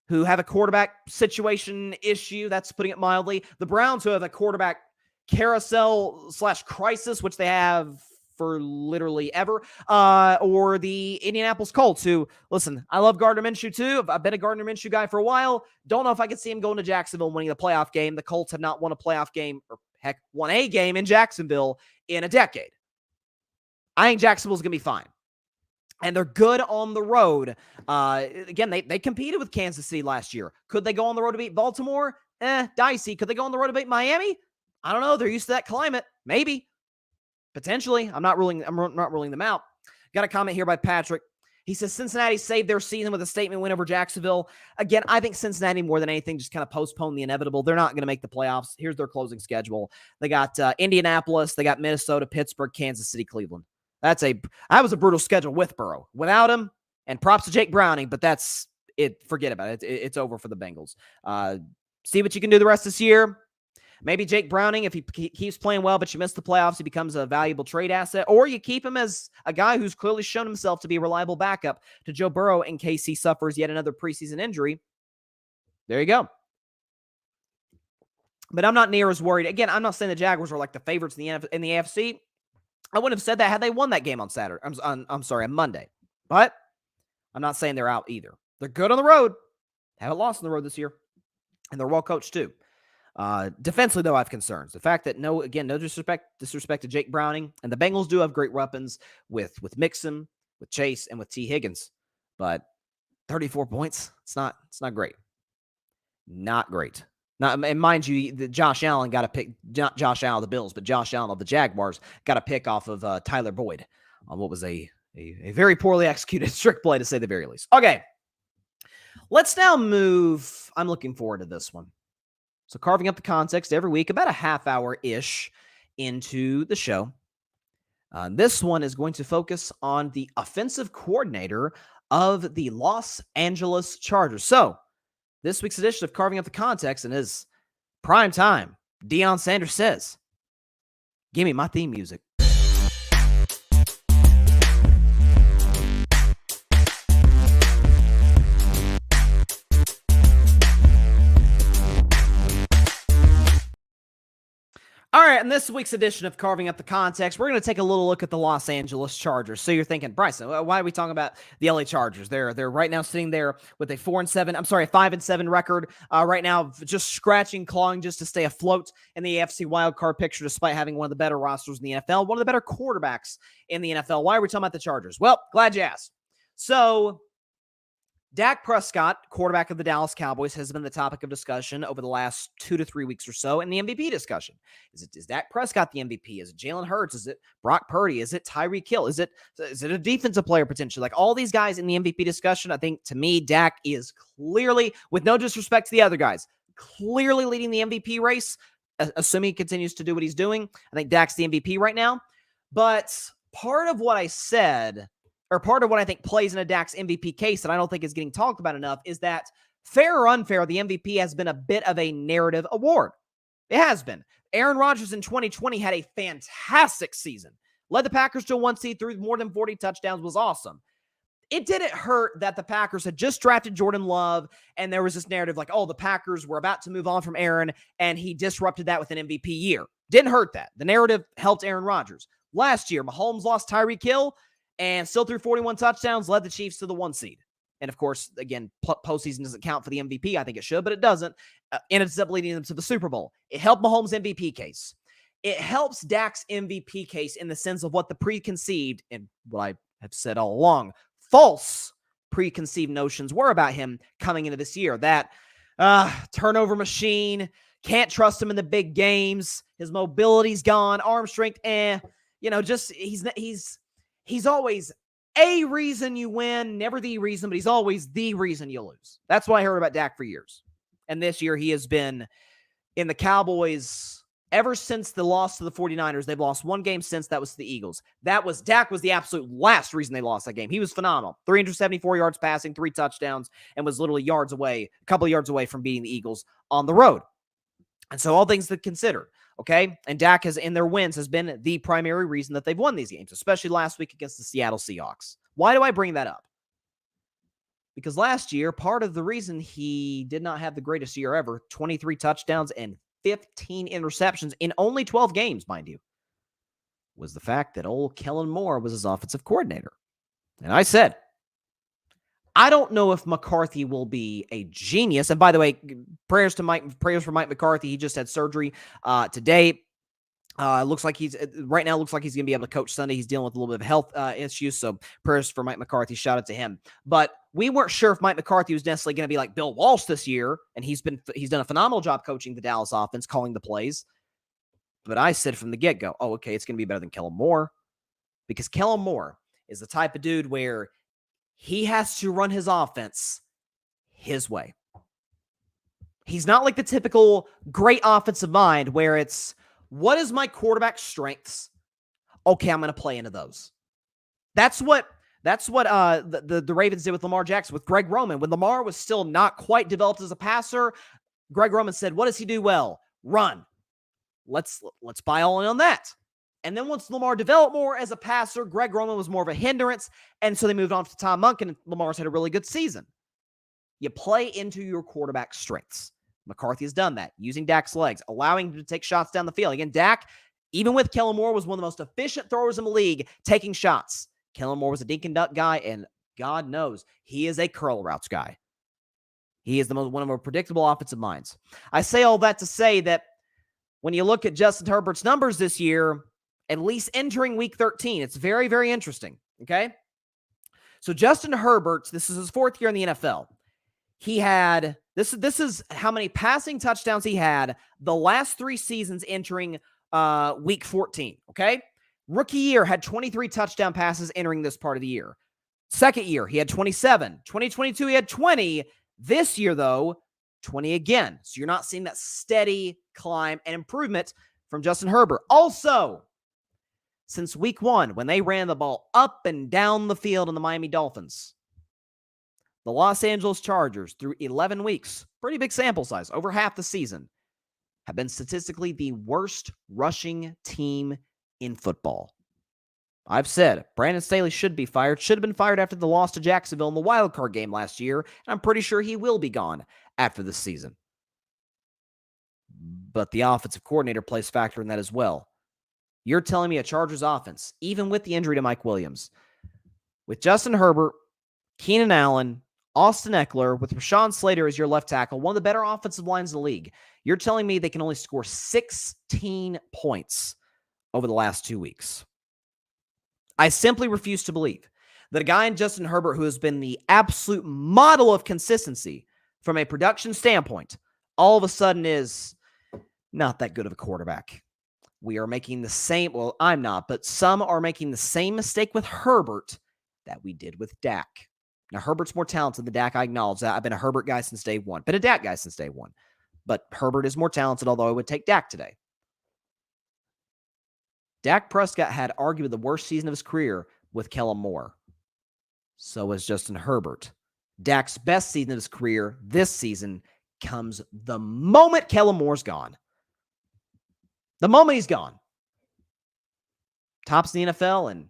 who have a quarterback situation issue, that's putting it mildly. The Browns, who have a quarterback carousel/crisis, which they have for literally ever, or the Indianapolis Colts, who, listen, I love Gardner Minshew too. I've been a Gardner Minshew guy for a while. Don't know if I could see him going to Jacksonville and winning the playoff game. The Colts have not won a playoff game, or heck, won a game in Jacksonville in a decade. I think Jacksonville's going to be fine. And they're good on the road. Again, they competed with Kansas City last year. Could they go on the road to beat Baltimore? Dicey. Could they go on the road to beat Miami? I don't know. They're used to that climate. Maybe. Potentially. I'm not ruling them out. Got a comment here by Patrick. He says Cincinnati saved their season with a statement win over Jacksonville. Again, I think Cincinnati, more than anything, just kind of postponed the inevitable. They're not going to make the playoffs. Here's their closing schedule. They got Indianapolis. They got Minnesota, Pittsburgh, Kansas City, Cleveland. That was a brutal schedule with Burrow. Without him, and props to Jake Browning, but that's it. Forget about it. It's over for the Bengals. See what you can do the rest of this year. Maybe Jake Browning, if he keeps playing well, but you miss the playoffs, he becomes a valuable trade asset. Or you keep him as a guy who's clearly shown himself to be a reliable backup to Joe Burrow in case he suffers yet another preseason injury. There you go. But I'm not near as worried. Again, I'm not saying the Jaguars are like the favorites in the AFC. I wouldn't have said that had they won that game on Saturday. On Monday. But I'm not saying they're out either. They're good on the road. Haven't lost on the road this year. And they're well coached too. Defensively, though, I have concerns. The fact that no disrespect to Jake Browning, and the Bengals do have great weapons with Mixon, with Chase, and with T. Higgins. But 34 points, it's not great. Not great. Now, and mind you, Josh Allen got a pick, not Josh Allen of the Bills, but Josh Allen of the Jaguars got a pick off of Tyler Boyd on what was a very poorly executed trick play, to say the very least. Okay, let's now move. I'm looking forward to this one. So carving up the context every week, about a half hour-ish into the show. This one is going to focus on the offensive coordinator of the Los Angeles Chargers. So this week's edition of Carving Up the Context, and is prime time. Deion Sanders says, "Give me my theme music." All right, in this week's edition of Carving Up the Context, we're going to take a little look at the Los Angeles Chargers. So you're thinking, Bryson, why are we talking about the LA Chargers? They're right now sitting there with a 5-7 record. Right now, just clawing just to stay afloat in the AFC wildcard picture, despite having one of the better rosters in the NFL, one of the better quarterbacks in the NFL. Why are we talking about the Chargers? Well, glad you asked. So Dak Prescott, quarterback of the Dallas Cowboys, has been the topic of discussion over the last 2 to 3 weeks or so in the MVP discussion. Is Dak Prescott the MVP? Is it Jalen Hurts? Is it Brock Purdy? Is it Tyreek Hill? Is it a defensive player potentially? Like all these guys in the MVP discussion, I think to me, Dak is clearly, with no disrespect to the other guys, clearly leading the MVP race, assuming he continues to do what he's doing. I think Dak's the MVP right now. But part of what I said, or part of what I think plays into Dak's MVP case that I don't think is getting talked about enough, is that, fair or unfair, the MVP has been a bit of a narrative award. It has been. Aaron Rodgers in 2020 had a fantastic season. Led the Packers to a 1 seed, threw more than 40 touchdowns, was awesome. It didn't hurt that the Packers had just drafted Jordan Love, and there was this narrative like, oh, the Packers were about to move on from Aaron, and he disrupted that with an MVP year. Didn't hurt that. The narrative helped Aaron Rodgers. Last year, Mahomes lost Tyreek Hill, and still threw 41 touchdowns, led the Chiefs to the 1 seed. And of course, again, postseason doesn't count for the MVP. I think it should, but it doesn't. And it ends up leading them to the Super Bowl. It helped Mahomes' MVP case. It helps Dak's MVP case in the sense of what the preconceived, and what I have said all along, false preconceived notions were about him coming into this year. That turnover machine, can't trust him in the big games. His mobility's gone, arm strength, just he's always a reason you win, never the reason, but he's always the reason you lose. That's what I heard about Dak for years. And this year he has been in the Cowboys' Ever since the loss to the 49ers, they've lost one game since. That was to the Eagles. Dak was the absolute last reason they lost that game. He was phenomenal. 374 yards passing, 3 touchdowns, and was literally a couple of yards away from beating the Eagles on the road. And so all things to consider, okay? And Dak in their wins has been the primary reason that they've won these games, especially last week against the Seattle Seahawks. Why do I bring that up? Because last year, part of the reason he did not have the greatest year ever, 23 touchdowns and 15 interceptions in only 12 games, mind you, was the fact that old Kellen Moore was his offensive coordinator. And I said, I don't know if McCarthy will be a genius. And by the way, prayers for Mike McCarthy. He just had surgery today. Looks like he's going to be able to coach Sunday. He's dealing with a little bit of health issues. So prayers for Mike McCarthy. Shout out to him. But we weren't sure if Mike McCarthy was necessarily going to be like Bill Walsh this year. And he's done a phenomenal job coaching the Dallas offense, calling the plays. But I said from the get-go, okay, it's going to be better than Kellen Moore. Because Kellen Moore is the type of dude where he has to run his offense his way. He's not like the typical great offensive mind where it's, what is my quarterback's strengths? Okay, I'm going to play into those. That's what the Ravens did with Lamar Jackson, with Greg Roman. When Lamar was still not quite developed as a passer, Greg Roman said, what does he do well? Run. Let's buy all in on that. And then once Lamar developed more as a passer, Greg Roman was more of a hindrance. And so they moved on to Tom Monken, and Lamar's had a really good season. You play into your quarterback's strengths. McCarthy has done that, using Dak's legs, allowing him to take shots down the field. Again, Dak, even with Kellen Moore, was one of the most efficient throwers in the league, taking shots. Kellen Moore was a dink and duck guy, and God knows he is a curl routes guy. He is one of the more predictable offensive minds. I say all that to say that when you look at Justin Herbert's numbers this year, at least entering week 13, it's very, very interesting, okay? So Justin Herbert, this is his 4th year in the NFL. He had, this is how many passing touchdowns he had the last 3 seasons entering week 14, okay? Rookie year had 23 touchdown passes entering this part of the year. Second year, he had 27. 2022, he had 20. This year, though, 20 again. So you're not seeing that steady climb and improvement from Justin Herbert. Also, since week 1, when they ran the ball up and down the field in the Miami Dolphins, the Los Angeles Chargers, through 11 weeks, pretty big sample size, over half the season, have been statistically the worst rushing team in football. I've said Brandon Staley should be fired, should have been fired after the loss to Jacksonville in the wildcard game last year, and I'm pretty sure he will be gone after this season. But the offensive coordinator plays factor in that as well. You're telling me a Chargers offense, even with the injury to Mike Williams, with Justin Herbert, Keenan Allen, Austin Eckler, with Rashawn Slater as your left tackle, one of the better offensive lines in the league, you're telling me they can only score 16 points over the last 2 weeks. I simply refuse to believe that a guy in Justin Herbert, who has been the absolute model of consistency from a production standpoint, all of a sudden is not that good of a quarterback. We are making the same, well, I'm not, but some are making the same mistake with Herbert that we did with Dak. Now, Herbert's more talented than Dak. I acknowledge that. I've been a Herbert guy since day one, been a Dak guy since day one. But Herbert is more talented, although I would take Dak today. Dak Prescott had arguably the worst season of his career with Kellen Moore. So has Justin Herbert. Dak's best season of his career this season comes the moment Kellen Moore's gone. The moment he's gone. Tops in the NFL and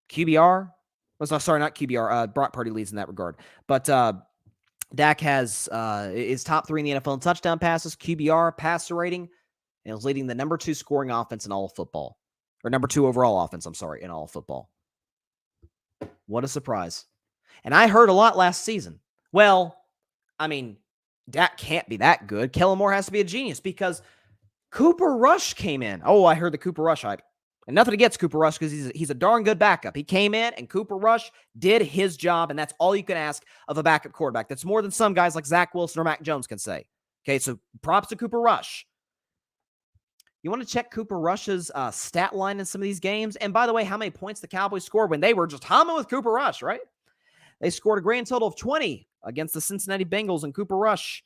QBR. Oh, sorry, not QBR. Brock Purdy leads in that regard. But Dak is top 3 in the NFL in touchdown passes, QBR, passer rating, and is leading the number 2 scoring offense in all of football. Or number 2 overall offense, in all of football. What a surprise. And I heard a lot last season. Well, I mean, Dak can't be that good. Kellen Moore has to be a genius because Cooper Rush came in. Oh, I heard the Cooper Rush hype. And nothing against Cooper Rush because he's a darn good backup. He came in and Cooper Rush did his job, and that's all you can ask of a backup quarterback. That's more than some guys like Zach Wilson or Mac Jones can say. Okay, so props to Cooper Rush. You want to check Cooper Rush's stat line in some of these games? And by the way, how many points the Cowboys scored when they were just humming with Cooper Rush, right? They scored a grand total of 20 against the Cincinnati Bengals, and Cooper Rush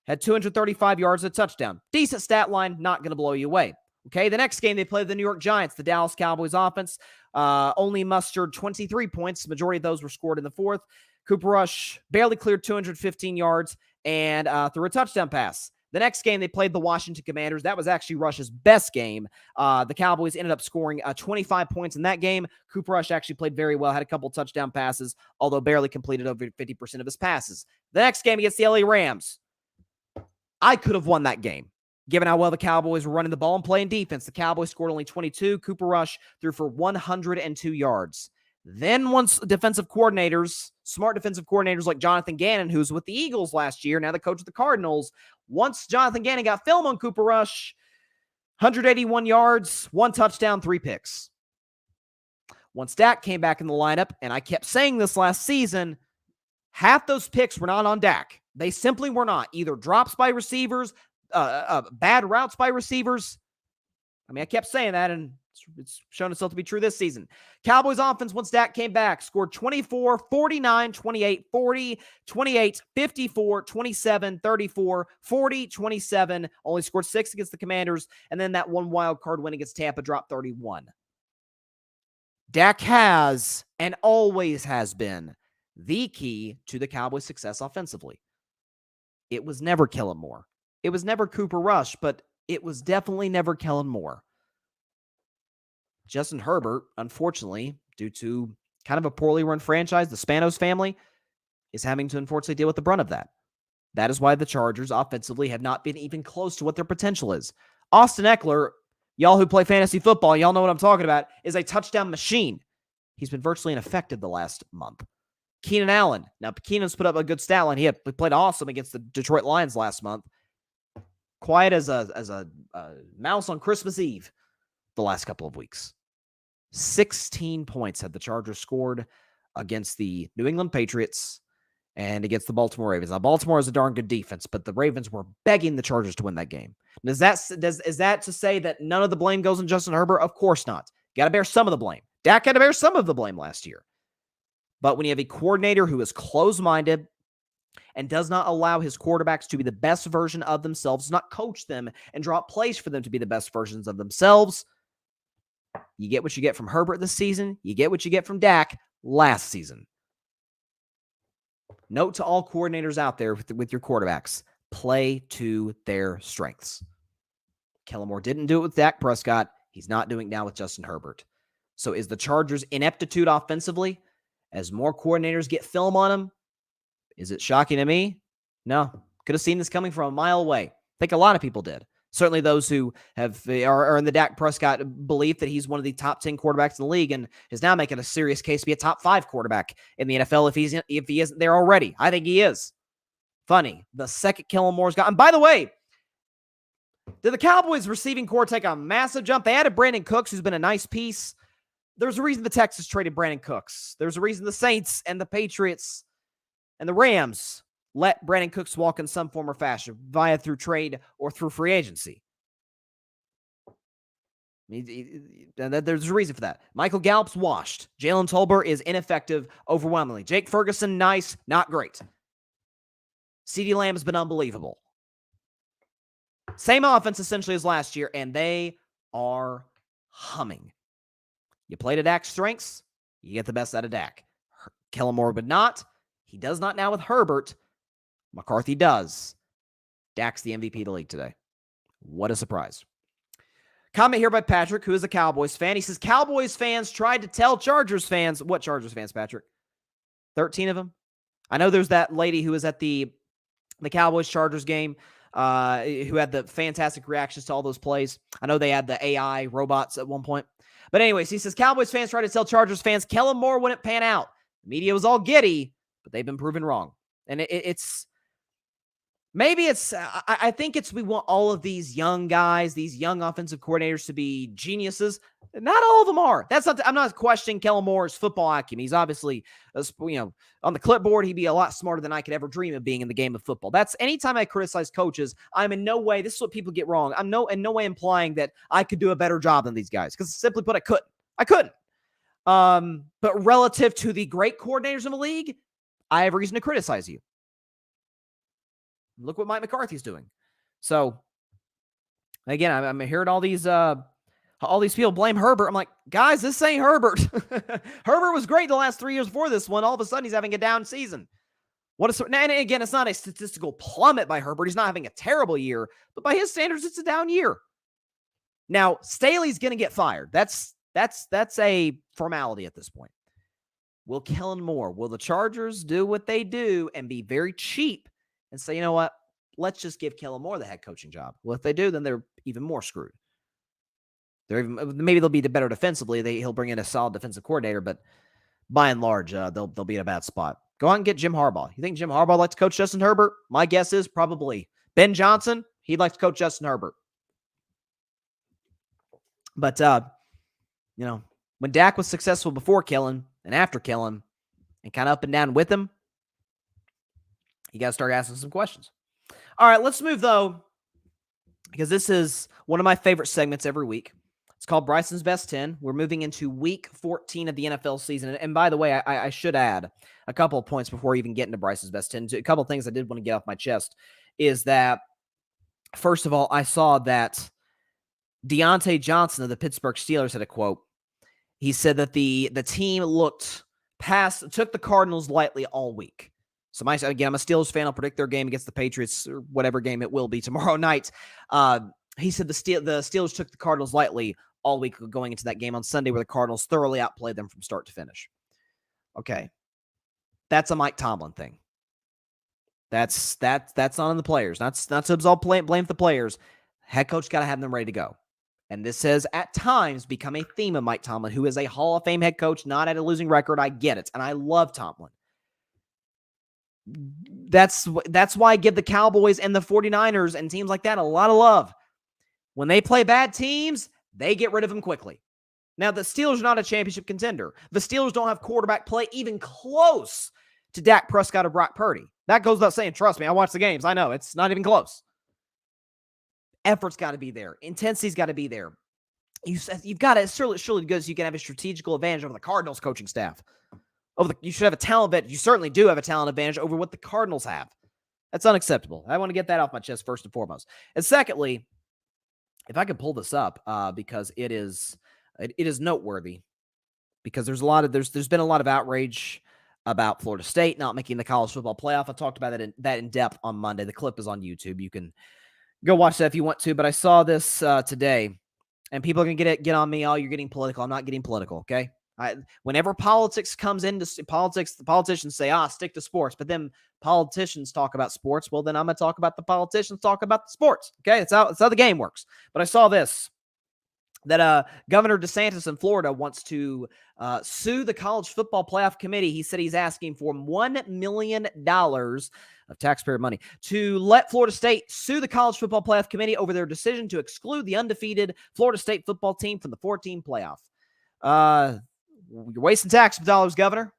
Had 235 yards, a touchdown. Decent stat line, not going to blow you away. Okay, the next game they played the New York Giants. The Dallas Cowboys offense only mustered 23 points. The majority of those were scored in the fourth. Cooper Rush barely cleared 215 yards and threw a touchdown pass. The next game they played the Washington Commanders. That was actually Rush's best game. The Cowboys ended up scoring 25 points in that game. Cooper Rush actually played very well, had a couple touchdown passes, although barely completed over 50% of his passes. The next game against the LA Rams, I could have won that game. Given how well the Cowboys were running the ball and playing defense, the Cowboys scored only 22. Cooper Rush threw for 102 yards. Then once defensive coordinators, smart defensive coordinators like Jonathan Gannon, who's with the Eagles last year, now the coach of the Cardinals, once Jonathan Gannon got film on Cooper Rush, 181 yards, 1 touchdown, 3 picks. Once Dak came back in the lineup, and I kept saying this last season, half those picks were not on Dak. They simply were not. Either drops by receivers, bad routes by receivers. I mean, I kept saying that, and it's shown itself to be true this season. Cowboys offense, once Dak came back, scored 24, 49, 28, 40, 28, 54, 27, 34, 40, 27. Only scored 6 against the Commanders, and then that one wild card win against Tampa dropped 31. Dak has and always has been the key to the Cowboys' success offensively. It was never Kellen Moore. It was never Cooper Rush, but it was definitely never Kellen Moore. Justin Herbert, unfortunately, due to kind of a poorly run franchise, the Spanos family, is having to unfortunately deal with the brunt of that. That is why the Chargers offensively have not been even close to what their potential is. Austin Eckler, y'all who play fantasy football, y'all know what I'm talking about, is a touchdown machine. He's been virtually ineffective the last month. Keenan Allen. Now, Keenan's put up a good stat line. He played awesome against the Detroit Lions last month. Quiet as a mouse on Christmas Eve the last couple of weeks. 16 points had the Chargers scored against the New England Patriots and against the Baltimore Ravens. Now, Baltimore is a darn good defense, but the Ravens were begging the Chargers to win that game. Is that to say that none of the blame goes on Justin Herbert? Of course not. Got to bear some of the blame. Dak had to bear some of the blame last year. But when you have a coordinator who is close-minded and does not allow his quarterbacks to be the best version of themselves, does not coach them and draw up plays for them to be the best versions of themselves, you get what you get from Herbert this season. You get what you get from Dak last season. Note to all coordinators out there with your quarterbacks, play to their strengths. Kellen Moore didn't do it with Dak Prescott. He's not doing it now with Justin Herbert. So is the Chargers' ineptitude offensively, as more coordinators get film on them, is it shocking to me? No. Could have seen this coming from a mile away. I think a lot of people did. Certainly those who are in the Dak Prescott belief that he's one of the top 10 quarterbacks in the league and is now making a serious case to be a top 5 quarterback in the NFL if he isn't there already. I think he is. Funny. The second Kellen Moore's got. And by the way, did the Cowboys receiving core take a massive jump? They added Brandon Cooks, who's been a nice piece. There's a reason the Texans traded Brandon Cooks. There's a reason the Saints and the Patriots and the Rams let Brandon Cooks walk in some form or fashion, through trade or through free agency. There's a reason for that. Michael Gallup's washed. Jalen Tolbert is ineffective overwhelmingly. Jake Ferguson, nice, not great. CeeDee Lamb has been unbelievable. Same offense essentially as last year, and they are humming. You play to Dak's strengths, you get the best out of Dak. Kellen Moore would not. He does not now with Herbert. McCarthy does. Dak's the MVP of the league today. What a surprise. Comment here by Patrick, who is a Cowboys fan. He says, Cowboys fans tried to tell Chargers fans. What Chargers fans, Patrick? 13 of them? I know there's that lady who was at the Cowboys-Chargers game who had the fantastic reactions to all those plays. I know they had the AI robots at one point. But anyways, he says, Cowboys fans tried to tell Chargers fans Kellen Moore wouldn't pan out. The media was all giddy, but they've been proven wrong. And I think we want all of these young guys, these young offensive coordinators to be geniuses. Not all of them are. I'm not questioning Kellen Moore's football acumen. He's obviously, on the clipboard, he'd be a lot smarter than I could ever dream of being in the game of football. That's anytime I criticize coaches, I'm in no way, this is what people get wrong. I'm in no way implying that I could do a better job than these guys. Because simply put, I couldn't. But relative to the great coordinators in the league, I have reason to criticize you. Look what Mike McCarthy's doing. So, again, I'm hearing all these people blame Herbert. I'm like, guys, this ain't Herbert. Herbert was great the last 3 years before this one. All of a sudden, he's having a down season. And again, it's not a statistical plummet by Herbert. He's not having a terrible year, but by his standards, it's a down year. Now, Staley's going to get fired. That's a formality at this point. Will Kellen Moore, will the Chargers do what they do and be very cheap and say, you know what, let's just give Kellen Moore the head coaching job? Well, if they do, then they're even more screwed. Maybe they'll be better defensively. He'll bring in a solid defensive coordinator, but by and large, they'll be in a bad spot. Go out and get Jim Harbaugh. You think Jim Harbaugh would like to coach Justin Herbert? My guess is probably. Ben Johnson, he'd like to coach Justin Herbert. But, when Dak was successful before Kellen and after Kellen and kind of up and down with him, you got to start asking some questions. All right, let's move, though, because this is one of my favorite segments every week. It's called Bryson's Best 10. We're moving into week 14 of the NFL season. And by the way, I should add a couple of points before we even get into Bryson's Best 10. A couple of things I did want to get off my chest is that, first of all, I saw that Deontay Johnson of the Pittsburgh Steelers had a quote. He said that the team took the Cardinals lightly all week. So I'm a Steelers fan. I'll predict their game against the Patriots or whatever game it will be tomorrow night. He said the Steelers took the Cardinals lightly all week going into that game on Sunday where the Cardinals thoroughly outplayed them from start to finish. Okay. That's a Mike Tomlin thing. That's not on the players. Not to absolve blame for the players. Head coach got to have them ready to go. And this has at times become a theme of Mike Tomlin, who is a Hall of Fame head coach, not at a losing record. I get it. And I love Tomlin. That's why I give the Cowboys and the 49ers and teams like that a lot of love. When they play bad teams, they get rid of them quickly. Now, the Steelers are not a championship contender. The Steelers don't have quarterback play even close to Dak Prescott or Brock Purdy. That goes without saying. Trust me, I watch the games. I know. It's not even close. Effort's got to be there. Intensity's got to be there. You've got to surely good so you can have a strategical advantage over the Cardinals coaching staff. You should have a talent advantage. You certainly do have a talent advantage over what the Cardinals have. That's unacceptable. I want to get that off my chest first and foremost. And secondly, if I could pull this up, because it is noteworthy, because there's been a lot of outrage about Florida State not making the college football playoff. I talked about that in depth on Monday. The clip is on YouTube. You can go watch that if you want to. But I saw this today, and people are going to get on me. Oh, you're getting political. I'm not getting political, okay? Whenever politics comes into politics, the politicians say, stick to sports. But then politicians talk about sports. Well, then I'm going to talk about the politicians talk about the sports. Okay, that's how the game works. But I saw this, that Governor DeSantis in Florida wants to sue the College Football Playoff Committee. He said he's asking for $1 million of taxpayer money to let Florida State sue the College Football Playoff Committee over their decision to exclude the undefeated Florida State football team from the 14 playoff. You're wasting tax dollars, Governor.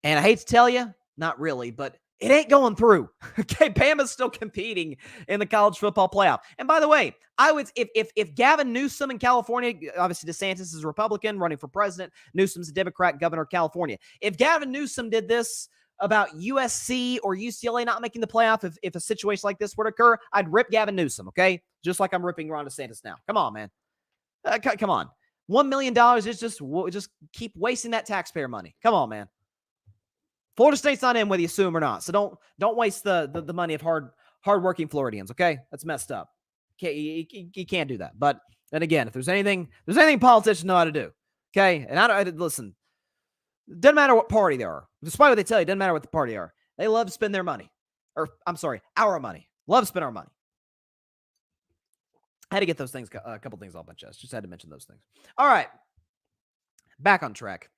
And I hate to tell you, not really, but it ain't going through. Okay, Bama's still competing in the college football playoff. And by the way, if Gavin Newsom in California, obviously DeSantis is a Republican running for president, Newsom's a Democrat governor of California. If Gavin Newsom did this about USC or UCLA not making the playoff, if a situation like this were to occur, I'd rip Gavin Newsom, okay? Just like I'm ripping Ron DeSantis now. Come on, man. Come on. $1 million is just keep wasting that taxpayer money. Come on, man. Florida State's not in whether you sue them or not. So don't waste the money of hardworking Floridians, okay? That's messed up. You can't do that. But then again, if there's anything politicians know how to do, okay? And listen, doesn't matter what party they are. Despite what they tell you, doesn't matter what the party are. They love to spend their money. Or, I'm sorry, our money. Love to spend our money. I had to get those things, a couple things off my chest. Just had to mention those things. All right. Back on track.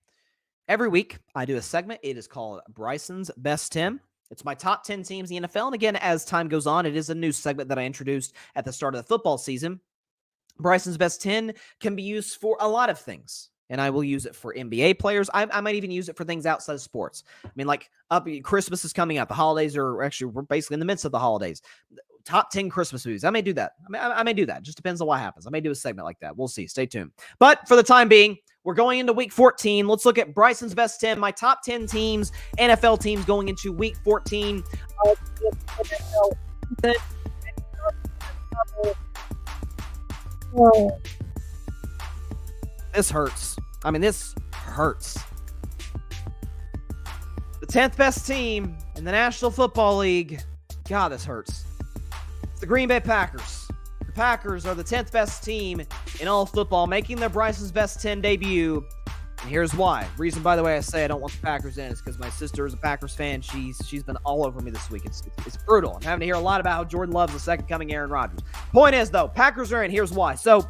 Every week, I do a segment. It is called Bryson's Best 10. It's my top 10 teams in the NFL. And again, as time goes on, it is a new segment that I introduced at the start of the football season. Bryson's Best 10 can be used for a lot of things. And I will use it for NBA players. I might even use it for things outside of sports. I mean, like Christmas is coming up. The holidays we're basically in the midst of the holidays. Top 10 Christmas movies. I may do that. I may do that. Just depends on what happens. I may do a segment like that. We'll see. Stay tuned. But for the time being, we're going into week 14. Let's look at Bryson's Best 10, my top 10 teams, NFL teams going into week 14 of the NFL This hurts. I mean, this hurts. The 10th best team in the National Football League. God, this hurts. It's the Green Bay Packers. The Packers are the 10th best team in all of football, making their Bryson's Best 10 debut. And here's why. Reason, by the way, I say I don't want the Packers in is because my sister is a Packers fan. She's been all over me this week. It's brutal. I'm having to hear a lot about how Jordan loves the second coming Aaron Rodgers. Point is, though, Packers are in. Here's why. So,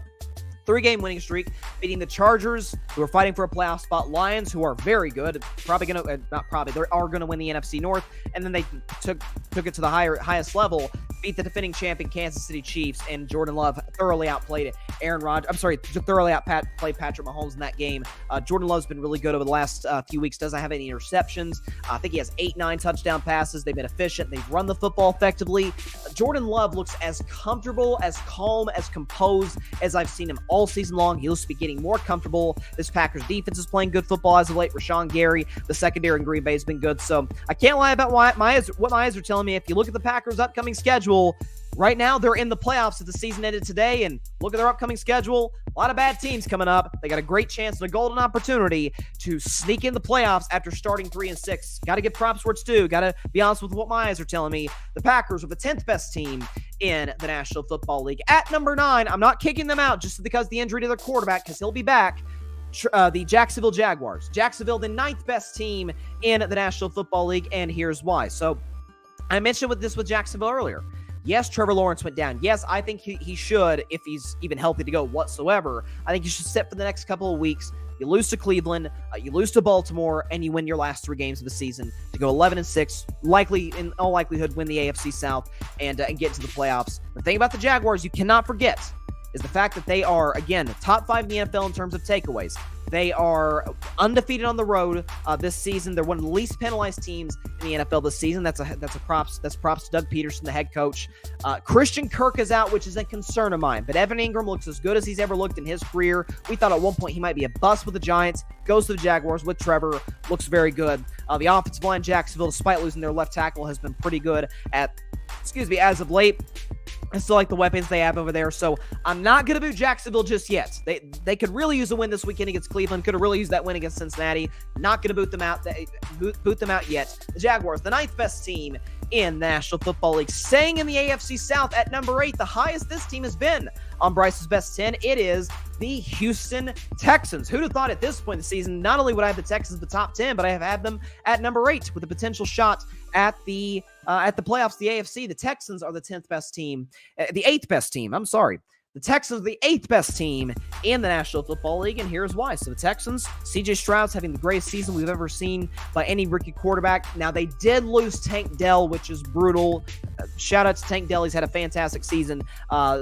3-game winning streak, beating the Chargers, who are fighting for a playoff spot, Lions, who are very good, they are going to win the NFC North, and then they took it to the highest level, beat the defending champion Kansas City Chiefs, and Jordan Love thoroughly outplayed thoroughly outplayed Patrick Mahomes in that game. Jordan Love's been really good over the last few weeks, doesn't have any interceptions. I think he has 8-9 touchdown passes. They've been efficient. They've run the football effectively. Jordan Love looks as comfortable, as calm, as composed as I've seen him all season long. He looks to be getting more comfortable. This Packers defense is playing good football as of late. Rashawn Gary, the secondary in Green Bay, has been good. So I can't lie about what my eyes are telling me. If you look at the Packers' upcoming schedule, right now they're in the playoffs if the season ended today. And look at their upcoming schedule. A lot of bad teams coming up. They got a great chance and a golden opportunity to sneak in the playoffs after starting 3-6. Got to give props where it's due. Got to be honest with what my eyes are telling me. The Packers are the 10th best team in the National Football League. At number 9, I'm not kicking them out just because of the injury to their quarterback, because he'll be back. The Jacksonville Jaguars. Jacksonville, the 9th best team in the National Football League, and here's why. So I mentioned with Jacksonville earlier. Yes, Trevor Lawrence went down. Yes, I think he should, if he's even healthy to go whatsoever. I think you should sit for the next couple of weeks. You lose to Cleveland, you lose to Baltimore, and you win your last 3 games of the season to go 11-6, likely, in all likelihood, win the AFC South and get to the playoffs. The thing about the Jaguars you cannot forget is the fact that they are, again, top 5 in the NFL in terms of takeaways. They are undefeated on the road this season. They're one of the least penalized teams in the NFL this season. That's props to Doug Peterson, the head coach. Christian Kirk is out, which is a concern of mine. But Evan Ingram looks as good as he's ever looked in his career. We thought at one point he might be a bust with the Giants. Goes to the Jaguars with Trevor. Looks very good. The offensive line, Jacksonville, despite losing their left tackle, has been pretty good as of late. I still like the weapons they have over there, so I'm not going to boo Jacksonville just yet. They could really use a win this weekend against Cleveland. Could have really used that win against Cincinnati. Not going to boot them out yet. The Jaguars, the 9th best team in the National Football League, staying in the AFC South at number 8, the highest this team has been on Bryce's Best 10. It is the Houston Texans. Who'd have thought at this point in the season, not only would I have the Texans in the top 10, but I have had them at number 8 with a potential shot at the playoffs, the AFC. The Texans are the 10th best team, the 8th best team. I'm sorry. The Texans are the 8th best team in the National Football League, and here's why. So the Texans, C.J. Stroud's having the greatest season we've ever seen by any rookie quarterback. Now, they did lose Tank Dell, which is brutal. Shout out to Tank Dell. He's had a fantastic season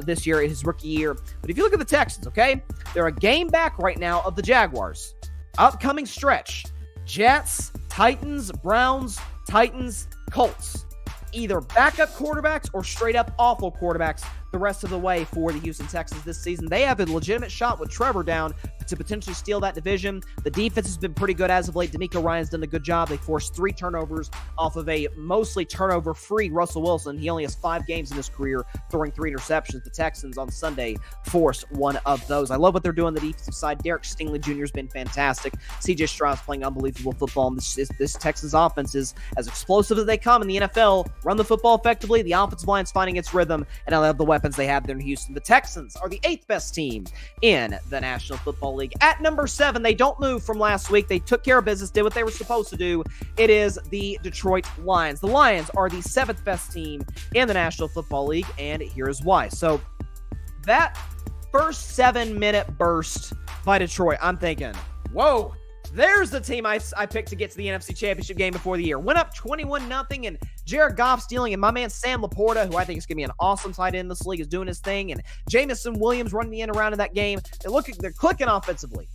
this year, his rookie year. But if you look at the Texans, okay, they're a game back right now of the Jaguars. Upcoming stretch, Jets, Titans, Browns, Titans, Colts. Either backup quarterbacks or straight up awful quarterbacks the rest of the way for the Houston Texans this season. They have a legitimate shot with Trevor down to potentially steal that division. The defense has been pretty good as of late. D'Amico Ryan's done a good job. They forced 3 turnovers off of a mostly turnover-free Russell Wilson. He only has 5 games in his career throwing 3 interceptions. The Texans on Sunday forced one of those. I love what they're doing on the defensive side. Derek Stingley Jr. has been fantastic. C.J. Stroud's playing unbelievable football. And this Texans offense is as explosive as they come in the NFL. Run the football effectively. The offensive line's finding its rhythm, and I love the weapons they have there in Houston. The Texans are the 8th best team in the National Football League. At number 7, they don't move from last week. They took care of business, did what they were supposed to do. It is the Detroit Lions. The Lions are the 7th best team in the National Football League, and here's why. So that first 7-minute burst by Detroit, I'm thinking, whoa, there's the team I picked to get to the NFC Championship game before the year. Went up 21-0, and Jared Goff stealing, and my man Sam Laporta, who I think is going to be an awesome tight end in this league, is doing his thing, and Jamison Williams running the end around in that game. They're clicking offensively.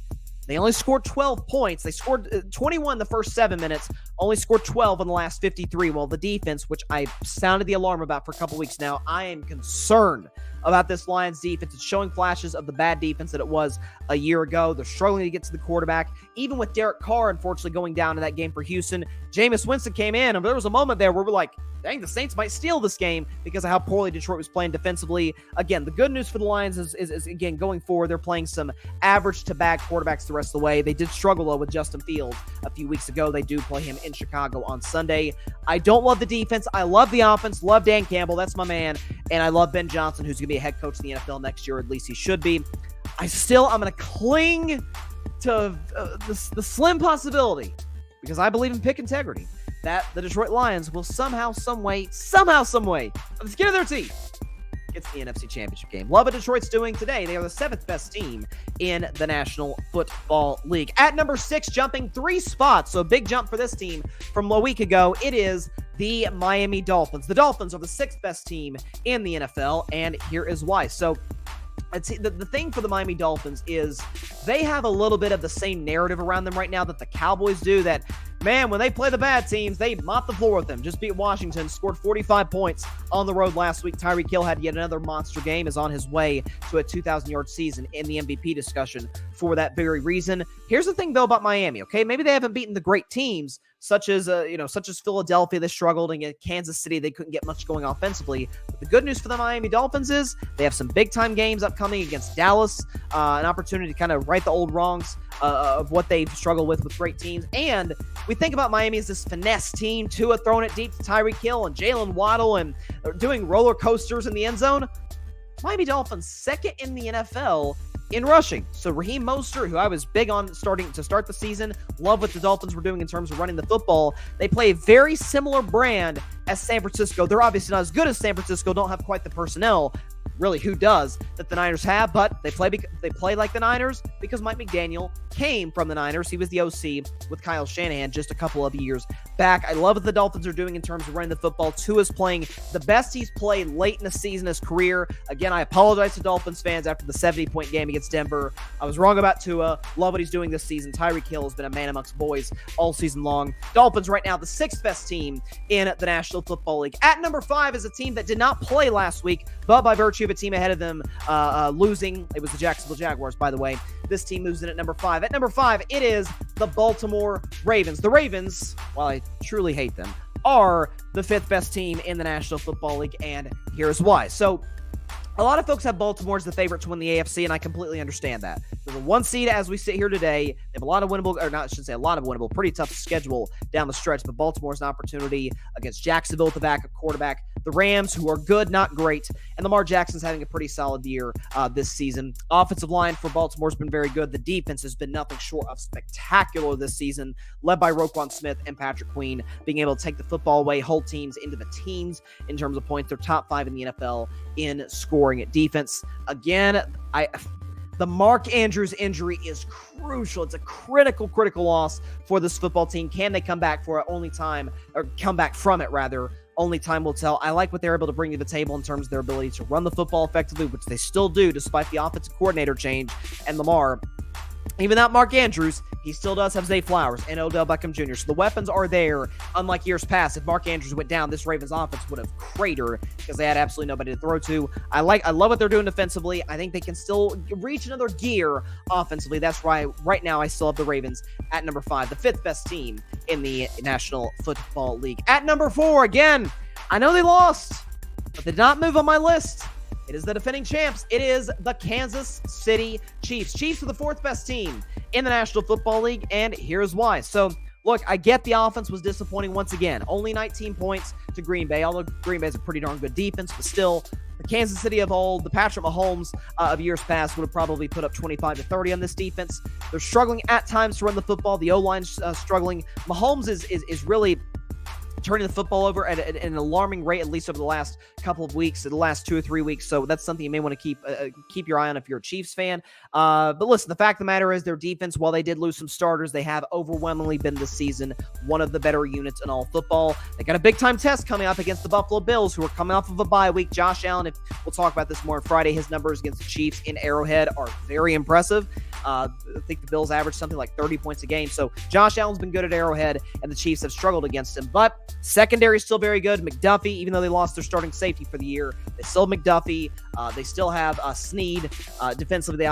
They only scored 12 points. They scored 21 the first 7 minutes, only scored 12 in the last 53. Well, the defense, which I sounded the alarm about for a couple weeks now, I am concerned about this Lions defense. It's showing flashes of the bad defense that it was a year ago. They're struggling to get to the quarterback. Even with Derek Carr, unfortunately, going down in that game for Houston, Jameis Winston came in, and there was a moment there where we're like, dang, the Saints might steal this game because of how poorly Detroit was playing defensively. Again, the good news for the Lions is again, going forward, they're playing some average to bad quarterbacks the rest of the way. They did struggle, though, with Justin Fields a few weeks ago. They do play him in Chicago on Sunday. I don't love the defense. I love the offense. Love Dan Campbell. That's my man. And I love Ben Johnson, who's going to be a head coach in the NFL next year. At least he should be. I'm going to cling to the slim possibility, because I believe in pick integrity, that the Detroit Lions will somehow, some way, on the skin of their teeth, it's the NFC Championship game. Love what Detroit's doing today. They are the 7th best team in the National Football League. At number 6, jumping 3 spots, so a big jump for this team from a week ago, it is the Miami Dolphins. The Dolphins are the 6th best team in the NFL, and here is why. So the thing for the Miami Dolphins is they have a little bit of the same narrative around them right now that the Cowboys do, that, man, when they play the bad teams, they mop the floor with them. Just beat Washington, scored 45 points on the road last week. Tyreek Hill had yet another monster game, is on his way to a 2,000-yard season in the MVP discussion for that very reason. Here's the thing, though, about Miami, okay? Maybe they haven't beaten the great teams, such as Philadelphia. They struggled, and at Kansas City, they couldn't get much going offensively. But the good news for the Miami Dolphins is they have some big-time games upcoming against Dallas, an opportunity to kind of right the old wrongs of what they've struggled with great teams. And we think about Miami as this finesse team, Tua throwing it deep to Tyreek Hill and Jalen Waddle, and doing roller coasters in the end zone. Miami Dolphins 2nd in the NFL in rushing. So Raheem Mostert, who I was big on starting to start the season, love what the Dolphins were doing in terms of running the football. They play a very similar brand as San Francisco. They're obviously not as good as San Francisco, don't have quite the personnel, really, who does, that the Niners have, but they play like the Niners because Mike McDaniel came from the Niners. He was the OC with Kyle Shanahan just a couple of years back. I love what the Dolphins are doing in terms of running the football. Tua's playing the best he's played late in the season in his career. Again, I apologize to Dolphins fans after the 70-point game against Denver. I was wrong about Tua. Love what he's doing this season. Tyreek Hill has been a man amongst boys all season long. Dolphins right now the 6th best team in the National Football League. At number 5 is a team that did not play last week, but by virtue of a team ahead of them losing, it was the Jacksonville Jaguars, by the way. This team moves in at number 5. At number 5, it is the Baltimore Ravens. The Ravens, while I truly hate them, are the 5th best team in the National Football League, and here's why. So, a lot of folks have Baltimore as the favorite to win the AFC, and I completely understand that. They're the 1 seed as we sit here today. They have a lot of winnable, or not, I shouldn't say a lot of winnable, pretty tough schedule down the stretch, but Baltimore's an opportunity against Jacksonville at the backup quarterback. The Rams, who are good, not great, and Lamar Jackson's having a pretty solid year this season. Offensive line for Baltimore's been very good. The defense has been nothing short of spectacular this season, led by Roquan Smith and Patrick Queen, being able to take the football away, hold teams into the teens in terms of points. They're top 5 in the NFL in scoring at defense. Again, the Mark Andrews injury is crucial. It's a critical loss for this football team. Can they come back for it? Come back from it, rather. Only time will tell. I like what they're able to bring to the table in terms of their ability to run the football effectively, which they still do despite the offensive coordinator change. And Lamar, even without Mark Andrews, he still does have Zay Flowers and Odell Beckham Jr. So the weapons are there. Unlike years past, if Mark Andrews went down, this Ravens offense would have cratered because they had absolutely nobody to throw to. I love what they're doing defensively. I think they can still reach another gear offensively. That's why right now I still have the Ravens at number 5, the 5th best team in the National Football League. At number 4, again, I know they lost, but they did not move on my list. It is the defending champs. It is the Kansas City Chiefs. Chiefs are the 4th best team in the National Football League, and here's why. So, look, I get the offense was disappointing once again. Only 19 points to Green Bay, although Green Bay has a pretty darn good defense, but still, the Kansas City of old, the Patrick Mahomes of years past would have probably put up 25 to 30 on this defense. They're struggling at times to run the football. The O-line's struggling. Mahomes is really turning the football over at an alarming rate, at least over the last couple of weeks, the last 2 or 3 weeks. So that's something you may want to keep your eye on if you're a Chiefs fan. But listen, the fact of the matter is their defense, while they did lose some starters, they have overwhelmingly been this season one of the better units in all football. They got a big-time test coming up against the Buffalo Bills, who are coming off of a bye week. Josh Allen, we'll talk about this more on Friday, his numbers against the Chiefs in Arrowhead are very impressive. I think the Bills average something like 30 points a game. So Josh Allen's been good at Arrowhead, and the Chiefs have struggled against him. But secondary is still very good. McDuffie, even though they lost their starting safety for the year, they still have McDuffie. They still have Snead. Defensively,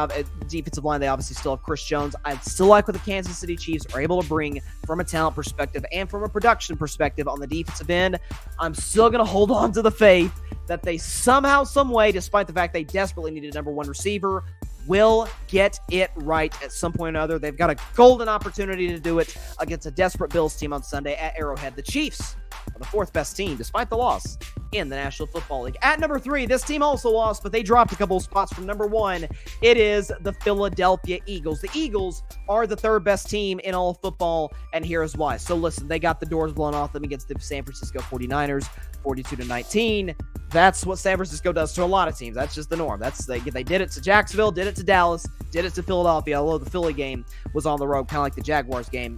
defensive line, they obviously still have Chris Jones. I still like what the Kansas City Chiefs are able to bring from a talent perspective and from a production perspective on the defensive end. I'm still going to hold on to the faith that they somehow, some way, despite the fact they desperately need a number one receiver, will get it right at some point or another. They've got a golden opportunity to do it against a desperate Bills team on Sunday at Arrowhead. The Chiefs are the fourth best team, despite the loss, in the National Football League. At number 3, this team also lost, but they dropped a couple of spots from number 1. It is the Philadelphia Eagles. The Eagles are the third best team in all of football, and here's why. So listen, they got the doors blown off them against the San Francisco 49ers, 42-19. That's what San Francisco does to a lot of teams. That's just the norm. They did it to Jacksonville, did it to Dallas, did it to Philadelphia, although the Philly game was on the road, kind of like the Jaguars game,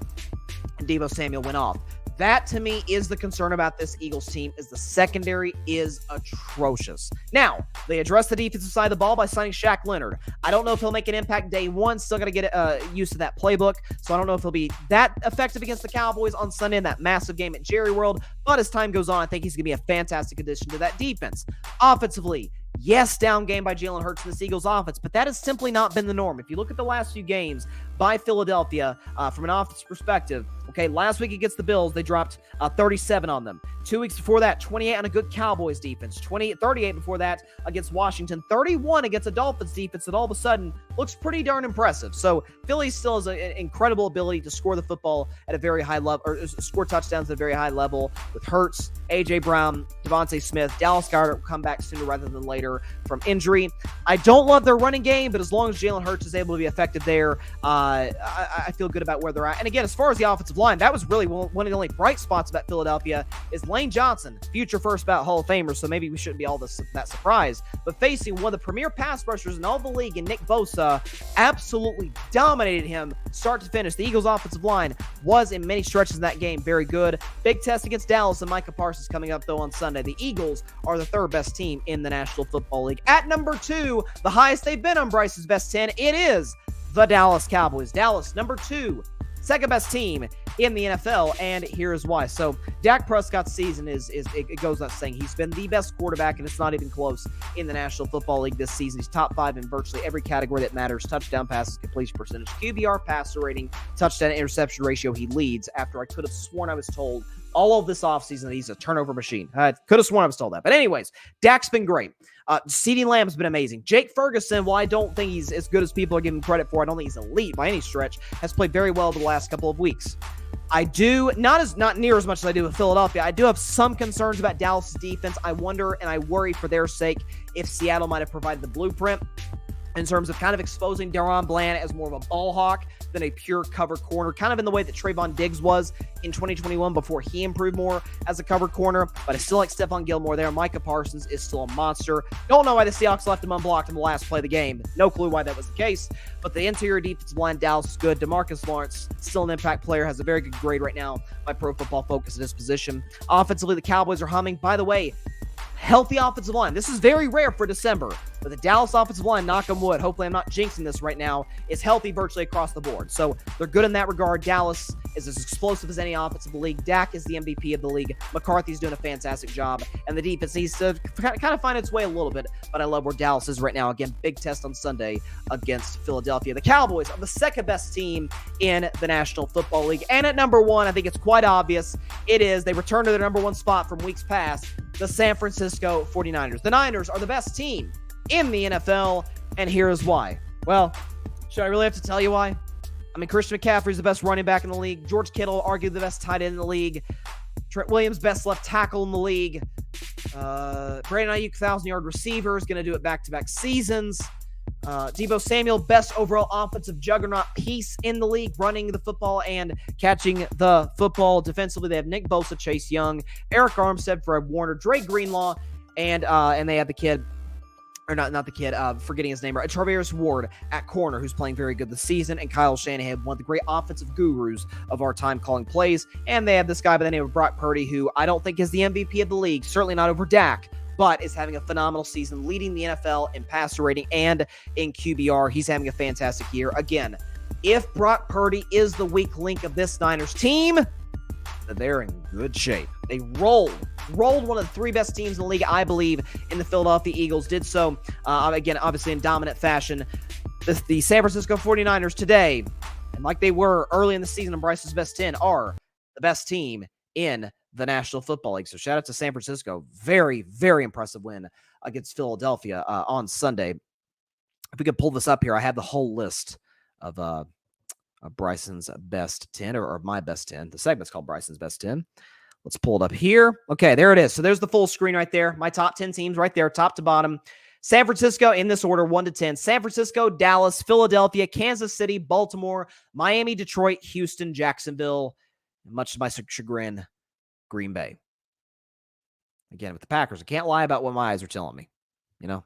and Deebo Samuel went off. That, to me, is the concern about this Eagles team, is the secondary is atrocious. Now, they address the defensive side of the ball by signing Shaq Leonard. I don't know if he'll make an impact day one. Still got to get used to that playbook, so I don't know if he'll be that effective against the Cowboys on Sunday in that massive game at Jerry World, but as time goes on, I think he's going to be a fantastic addition to that defense. Offensively, yes, down game by Jalen Hurts in this Eagles offense, but that has simply not been the norm. If you look at the last few games by Philadelphia from an offense perspective, okay, last week against the Bills, they dropped 37 on them. 2 weeks before that, 28 on a good Cowboys defense. 38 before that against Washington. 31 against a Dolphins defense that all of a sudden looks pretty darn impressive. So Philly still has an incredible ability to score the football at a very high level, or score touchdowns at a very high level with Hurts, A.J. Brown, Devontae Smith. Dallas Goedert will come back sooner rather than later from injury. I don't love their running game, but as long as Jalen Hurts is able to be effective there, I feel good about where they're at. And again, as far as the offensive line, that was really one of the only bright spots about Philadelphia is Lane Johnson, future first ballot Hall of Famer, so maybe we shouldn't be all that surprised. But facing one of the premier pass rushers in all the league, and Nick Bosa absolutely dominated him start to finish. The Eagles' offensive line was in many stretches in that game very good. Big test against Dallas and Micah Parsons coming up, though, on Sunday. The Eagles are the third best team in the National Football League. At number 2, the highest they've been on Bryce's best 10, it is the Dallas Cowboys. Dallas, number 2, second best team in the NFL, and here's why. So Dak Prescott's season it goes without saying, he's been the best quarterback, and it's not even close in the National Football League this season. He's top 5 in virtually every category that matters: touchdown passes, completion percentage, QBR, passer rating, touchdown interception ratio. He leads after I could have sworn I was told all of this offseason that he's a turnover machine. I could have sworn I was told that. But anyways, Dak's been great. CeeDee Lamb's been amazing. Jake Ferguson, while I don't think he's as good as people are giving him credit for, I don't think he's elite by any stretch, has played very well the last couple of weeks. I do, not near as much as I do with Philadelphia, I do have some concerns about Dallas' defense. I wonder and I worry for their sake if Seattle might have provided the blueprint in terms of kind of exposing Deron Bland as more of a ball hawk than a pure cover corner, kind of in the way that Trayvon Diggs was in 2021 before he improved more as a cover corner. But I still like Stephon Gilmore there. Micah Parsons is still a monster. Don't know why the Seahawks left him unblocked in the last play of the game. No clue why that was the case. But the interior defensive line, Dallas, is good. DeMarcus Lawrence, still an impact player, has a very good grade right now by Pro Football Focus at his position. Offensively, the Cowboys are humming. By the way, healthy offensive line. This is very rare for December, but the Dallas offensive line, knock on wood, hopefully I'm not jinxing this right now, is healthy virtually across the board. So they're good in that regard. Dallas is as explosive as any offense in the league. Dak is the MVP of the league. McCarthy's doing a fantastic job, and the defense needs to kind of find its way a little bit, but I love where Dallas is right now. Again, big test on Sunday against Philadelphia. The Cowboys are the second best team in the National Football League, and at number 1, I think it's quite obvious, they return to their number 1 spot from weeks past, the San Francisco 49ers. The Niners are the best team in the NFL, and here's why. Well, should I really have to tell you why? I mean, Christian McCaffrey's the best running back in the league. George Kittle, arguably the best tight end in the league. Trent Williams, best left tackle in the league. Brandon Ayuk, 1,000-yard receiver, is going to do it back-to-back seasons. Deebo Samuel, best overall offensive juggernaut piece in the league, running the football and catching the football. Defensively, they have Nick Bosa, Chase Young, Eric Armstead, Fred Warner, Dre Greenlaw, and they have the kid, or not the kid, forgetting his name, right? Travis Ward at corner, who's playing very good this season, and Kyle Shanahan, one of the great offensive gurus of our time calling plays. And they have this guy by the name of Brock Purdy, who I don't think is the MVP of the league, certainly not over Dak, but is having a phenomenal season, leading the NFL in passer rating and in QBR. He's having a fantastic year. Again, if Brock Purdy is the weak link of this Niners team, they're in good shape. They rolled one of the three best teams in the league, I believe, in the Philadelphia Eagles. Did so, again, obviously in dominant fashion. The San Francisco 49ers today, and like they were early in the season in Bryson's Best 10, are the best team in the National Football League. So shout out to San Francisco. Very, very impressive win against Philadelphia on Sunday. If we could pull this up here, I have the whole list of Bryson's Best 10, or my Best 10. The segment's called Bryson's Best 10. Let's pull it up here. Okay, there it is. So there's the full screen right there. My top 10 teams right there, top to bottom. San Francisco in this order, 1 to 10. San Francisco, Dallas, Philadelphia, Kansas City, Baltimore, Miami, Detroit, Houston, Jacksonville, and much to my chagrin, Green Bay. Again, with the Packers, I can't lie about what my eyes are telling me. You know,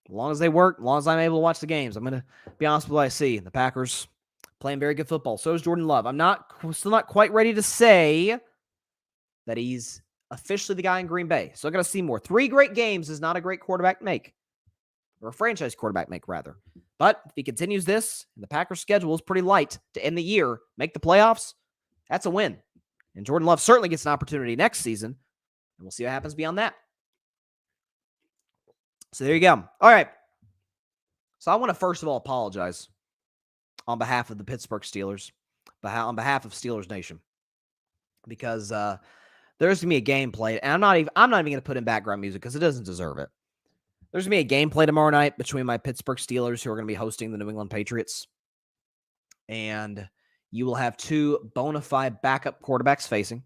as long as they work, as long as I'm able to watch the games, I'm going to be honest with what I see. The Packers playing very good football. So is Jordan Love. I'm still not quite ready to say that he's officially the guy in Green Bay. Still got to see more. 3 great games is not a great quarterback make. Or a franchise quarterback make, rather. But if he continues this, and the Packers' schedule is pretty light to end the year, make the playoffs, that's a win. And Jordan Love certainly gets an opportunity next season. And we'll see what happens beyond that. So there you go. All right. So I want to first of all apologize on behalf of the Pittsburgh Steelers, on behalf of Steelers Nation, because there's gonna be a gameplay, and I'm not even gonna put in background music because it doesn't deserve it. There's gonna be a gameplay tomorrow night between my Pittsburgh Steelers, who are gonna be hosting the New England Patriots, and you will have 2 bona fide backup quarterbacks facing.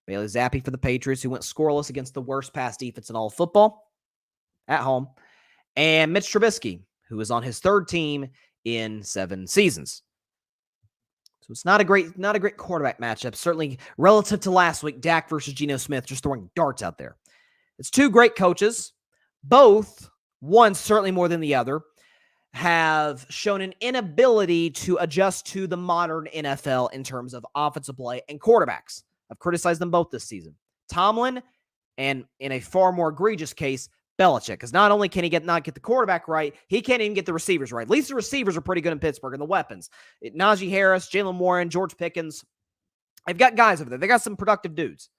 Bailey Zappi for the Patriots, who went scoreless against the worst pass defense in all of football at home, and Mitch Trubisky, who is on his 3rd team in 7 seasons. So it's not a great quarterback matchup. Certainly relative to last week, Dak versus Geno Smith, just throwing darts out there. It's 2 great coaches. Both, one certainly more than the other, have shown an inability to adjust to the modern NFL in terms of offensive play and quarterbacks. I've criticized them both this season. Tomlin, and in a far more egregious case, Belichick, because not only can he not get the quarterback right, he can't even get the receivers right. At least the receivers are pretty good in Pittsburgh, and the weapons. Najee Harris, Jalen Warren, George Pickens. They've got guys over there. They got some productive dudes.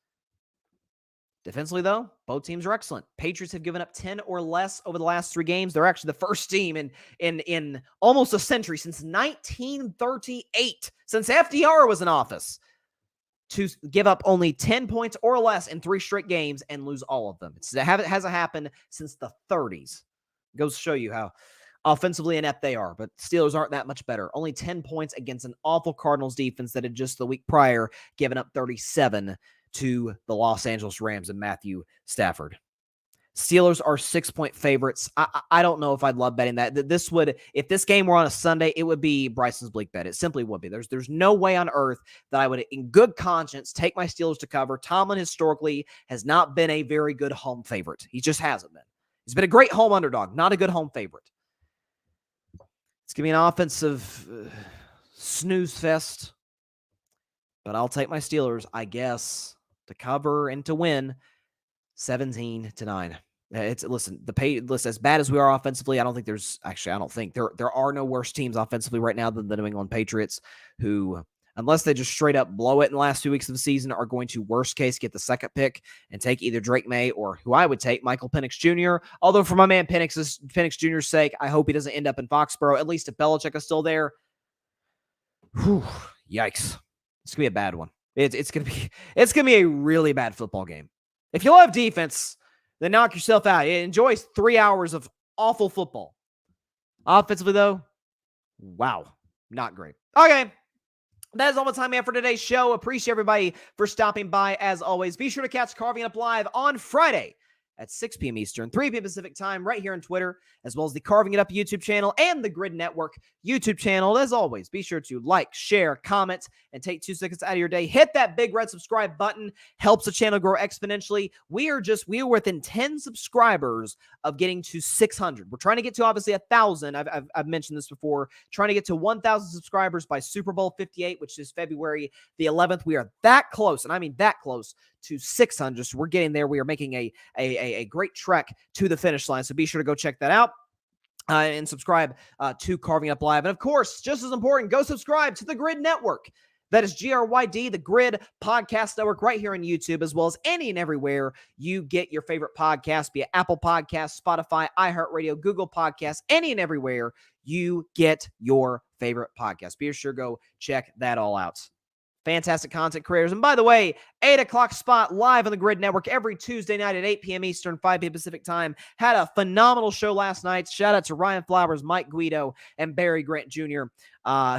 Defensively, though, both teams are excellent. Patriots have given up 10 or less over the last 3 games. They're actually the first team in almost a century, since 1938, since FDR was in office, to give up only 10 points or less in 3 straight games and lose all of them. It hasn't happened since the 30s. It goes to show you how offensively inept they are, but Steelers aren't that much better. Only 10 points against an awful Cardinals defense that had just the week prior given up 37 to the Los Angeles Rams and Matthew Stafford. Steelers are 6-point favorites. I don't know if I'd love betting that. If this game were on a Sunday, it would be Bryson's bleak bet. It simply would be. There's no way on earth that I would, in good conscience, take my Steelers to cover. Tomlin historically has not been a very good home favorite. He just hasn't been. He's been a great home underdog, not a good home favorite. It's going to be an offensive snooze fest, but I'll take my Steelers, I guess, to cover and to win 17-9. Listen, as bad as we are offensively, I don't think there are no worse teams offensively right now than the New England Patriots, who, unless they just straight up blow it in the last 2 weeks of the season, are going to worst case get the 2nd pick and take either Drake May or, who I would take, Michael Penix Jr. Although for my man Penix Jr.'s sake, I hope he doesn't end up in Foxborough, at least if Belichick is still there. Whew, yikes. It's gonna be a bad one. It's gonna be a really bad football game. If you love defense, then knock yourself out. Enjoy 3 hours of awful football. Offensively, though, wow, not great. Okay, that is all the time we have for today's show. Appreciate everybody for stopping by, as always. Be sure to catch Carving Up Live on Friday at 6 p.m. Eastern, 3 p.m. Pacific time, right here on Twitter, as well as the Carving It Up YouTube channel and the Grid Network YouTube channel. As always, be sure to like, share, comment, and take 2 seconds out of your day. Hit that big red subscribe button. Helps the channel grow exponentially. We are within 10 subscribers of getting to 600. We're trying to get to, obviously, 1,000. I've mentioned this before. Trying to get to 1,000 subscribers by Super Bowl 58, which is February the 11th. We are that close, and I mean that close, to 600. So we're getting there. We are making a great trek to the finish line. So be sure to go check that out. And subscribe to Carving Up Live. And of course, just as important, go subscribe to the Grid Network. That is GRYD, the Grid Podcast Network, right here on YouTube, as well as any and everywhere you get your favorite podcast, be it Apple Podcasts, Spotify, iHeartRadio, Google Podcasts, any and everywhere you get your favorite podcast. Be sure to go check that all out. Fantastic content creators. And by the way, 8 o'clock spot live on the Grid Network every Tuesday night at 8 p.m. Eastern, 5 p.m. Pacific time. Had a phenomenal show last night. Shout out to Ryan Flowers, Mike Guido, and Barry Grant Jr.,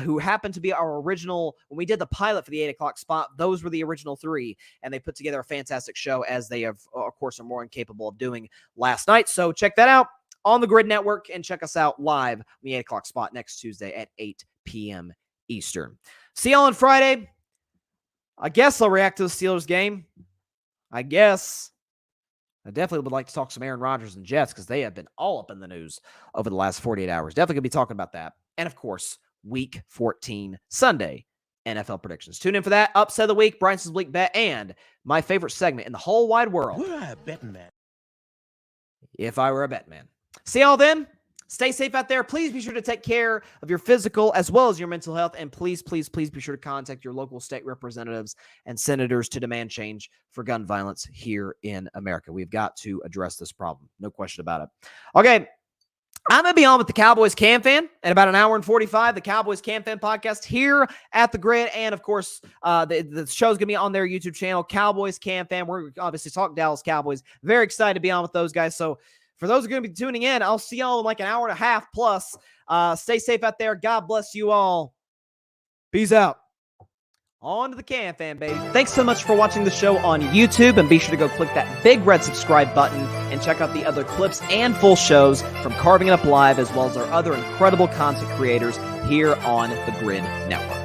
who happened to be our original, when we did the pilot for the 8 o'clock spot, those were the original three, and they put together a fantastic show, as they have, of course, are more than capable of doing last night. So check that out on the Grid Network, and check us out live on the 8 o'clock spot next Tuesday at 8 p.m. Eastern. See y'all on Friday. I guess I'll react to the Steelers game. I guess. I definitely would like to talk some Aaron Rodgers and Jets, because they have been all up in the news over the last 48 hours. Definitely going to be talking about that. And, of course, Week 14, Sunday, NFL predictions. Tune in for that. Upset of the week, Bryson's Bleak Bet, and my favorite segment in the whole wide world. Would I a betting man? If I were a betting man. See y'all then. Stay safe out there. Please be sure to take care of your physical as well as your mental health. And please, please, please be sure to contact your local state representatives and senators to demand change for gun violence here in America. We've got to address this problem. No question about it. Okay. I'm going to be on with the Cowboys Cam Fan in about an hour and 45, the Cowboys Cam Fan podcast here at the Grid. And, of course, the show's going to be on their YouTube channel, Cowboys Cam Fan. We're obviously talking Dallas Cowboys. Very excited to be on with those guys. So, for those who are going to be tuning in, I'll see y'all in like an hour and a half plus. Stay safe out there. God bless you all. Peace out. On to the Cam Fan, baby. Thanks so much for watching the show on YouTube, and be sure to go click that big red subscribe button and check out the other clips and full shows from Carving It Up Live, as well as our other incredible content creators here on the Grid Network.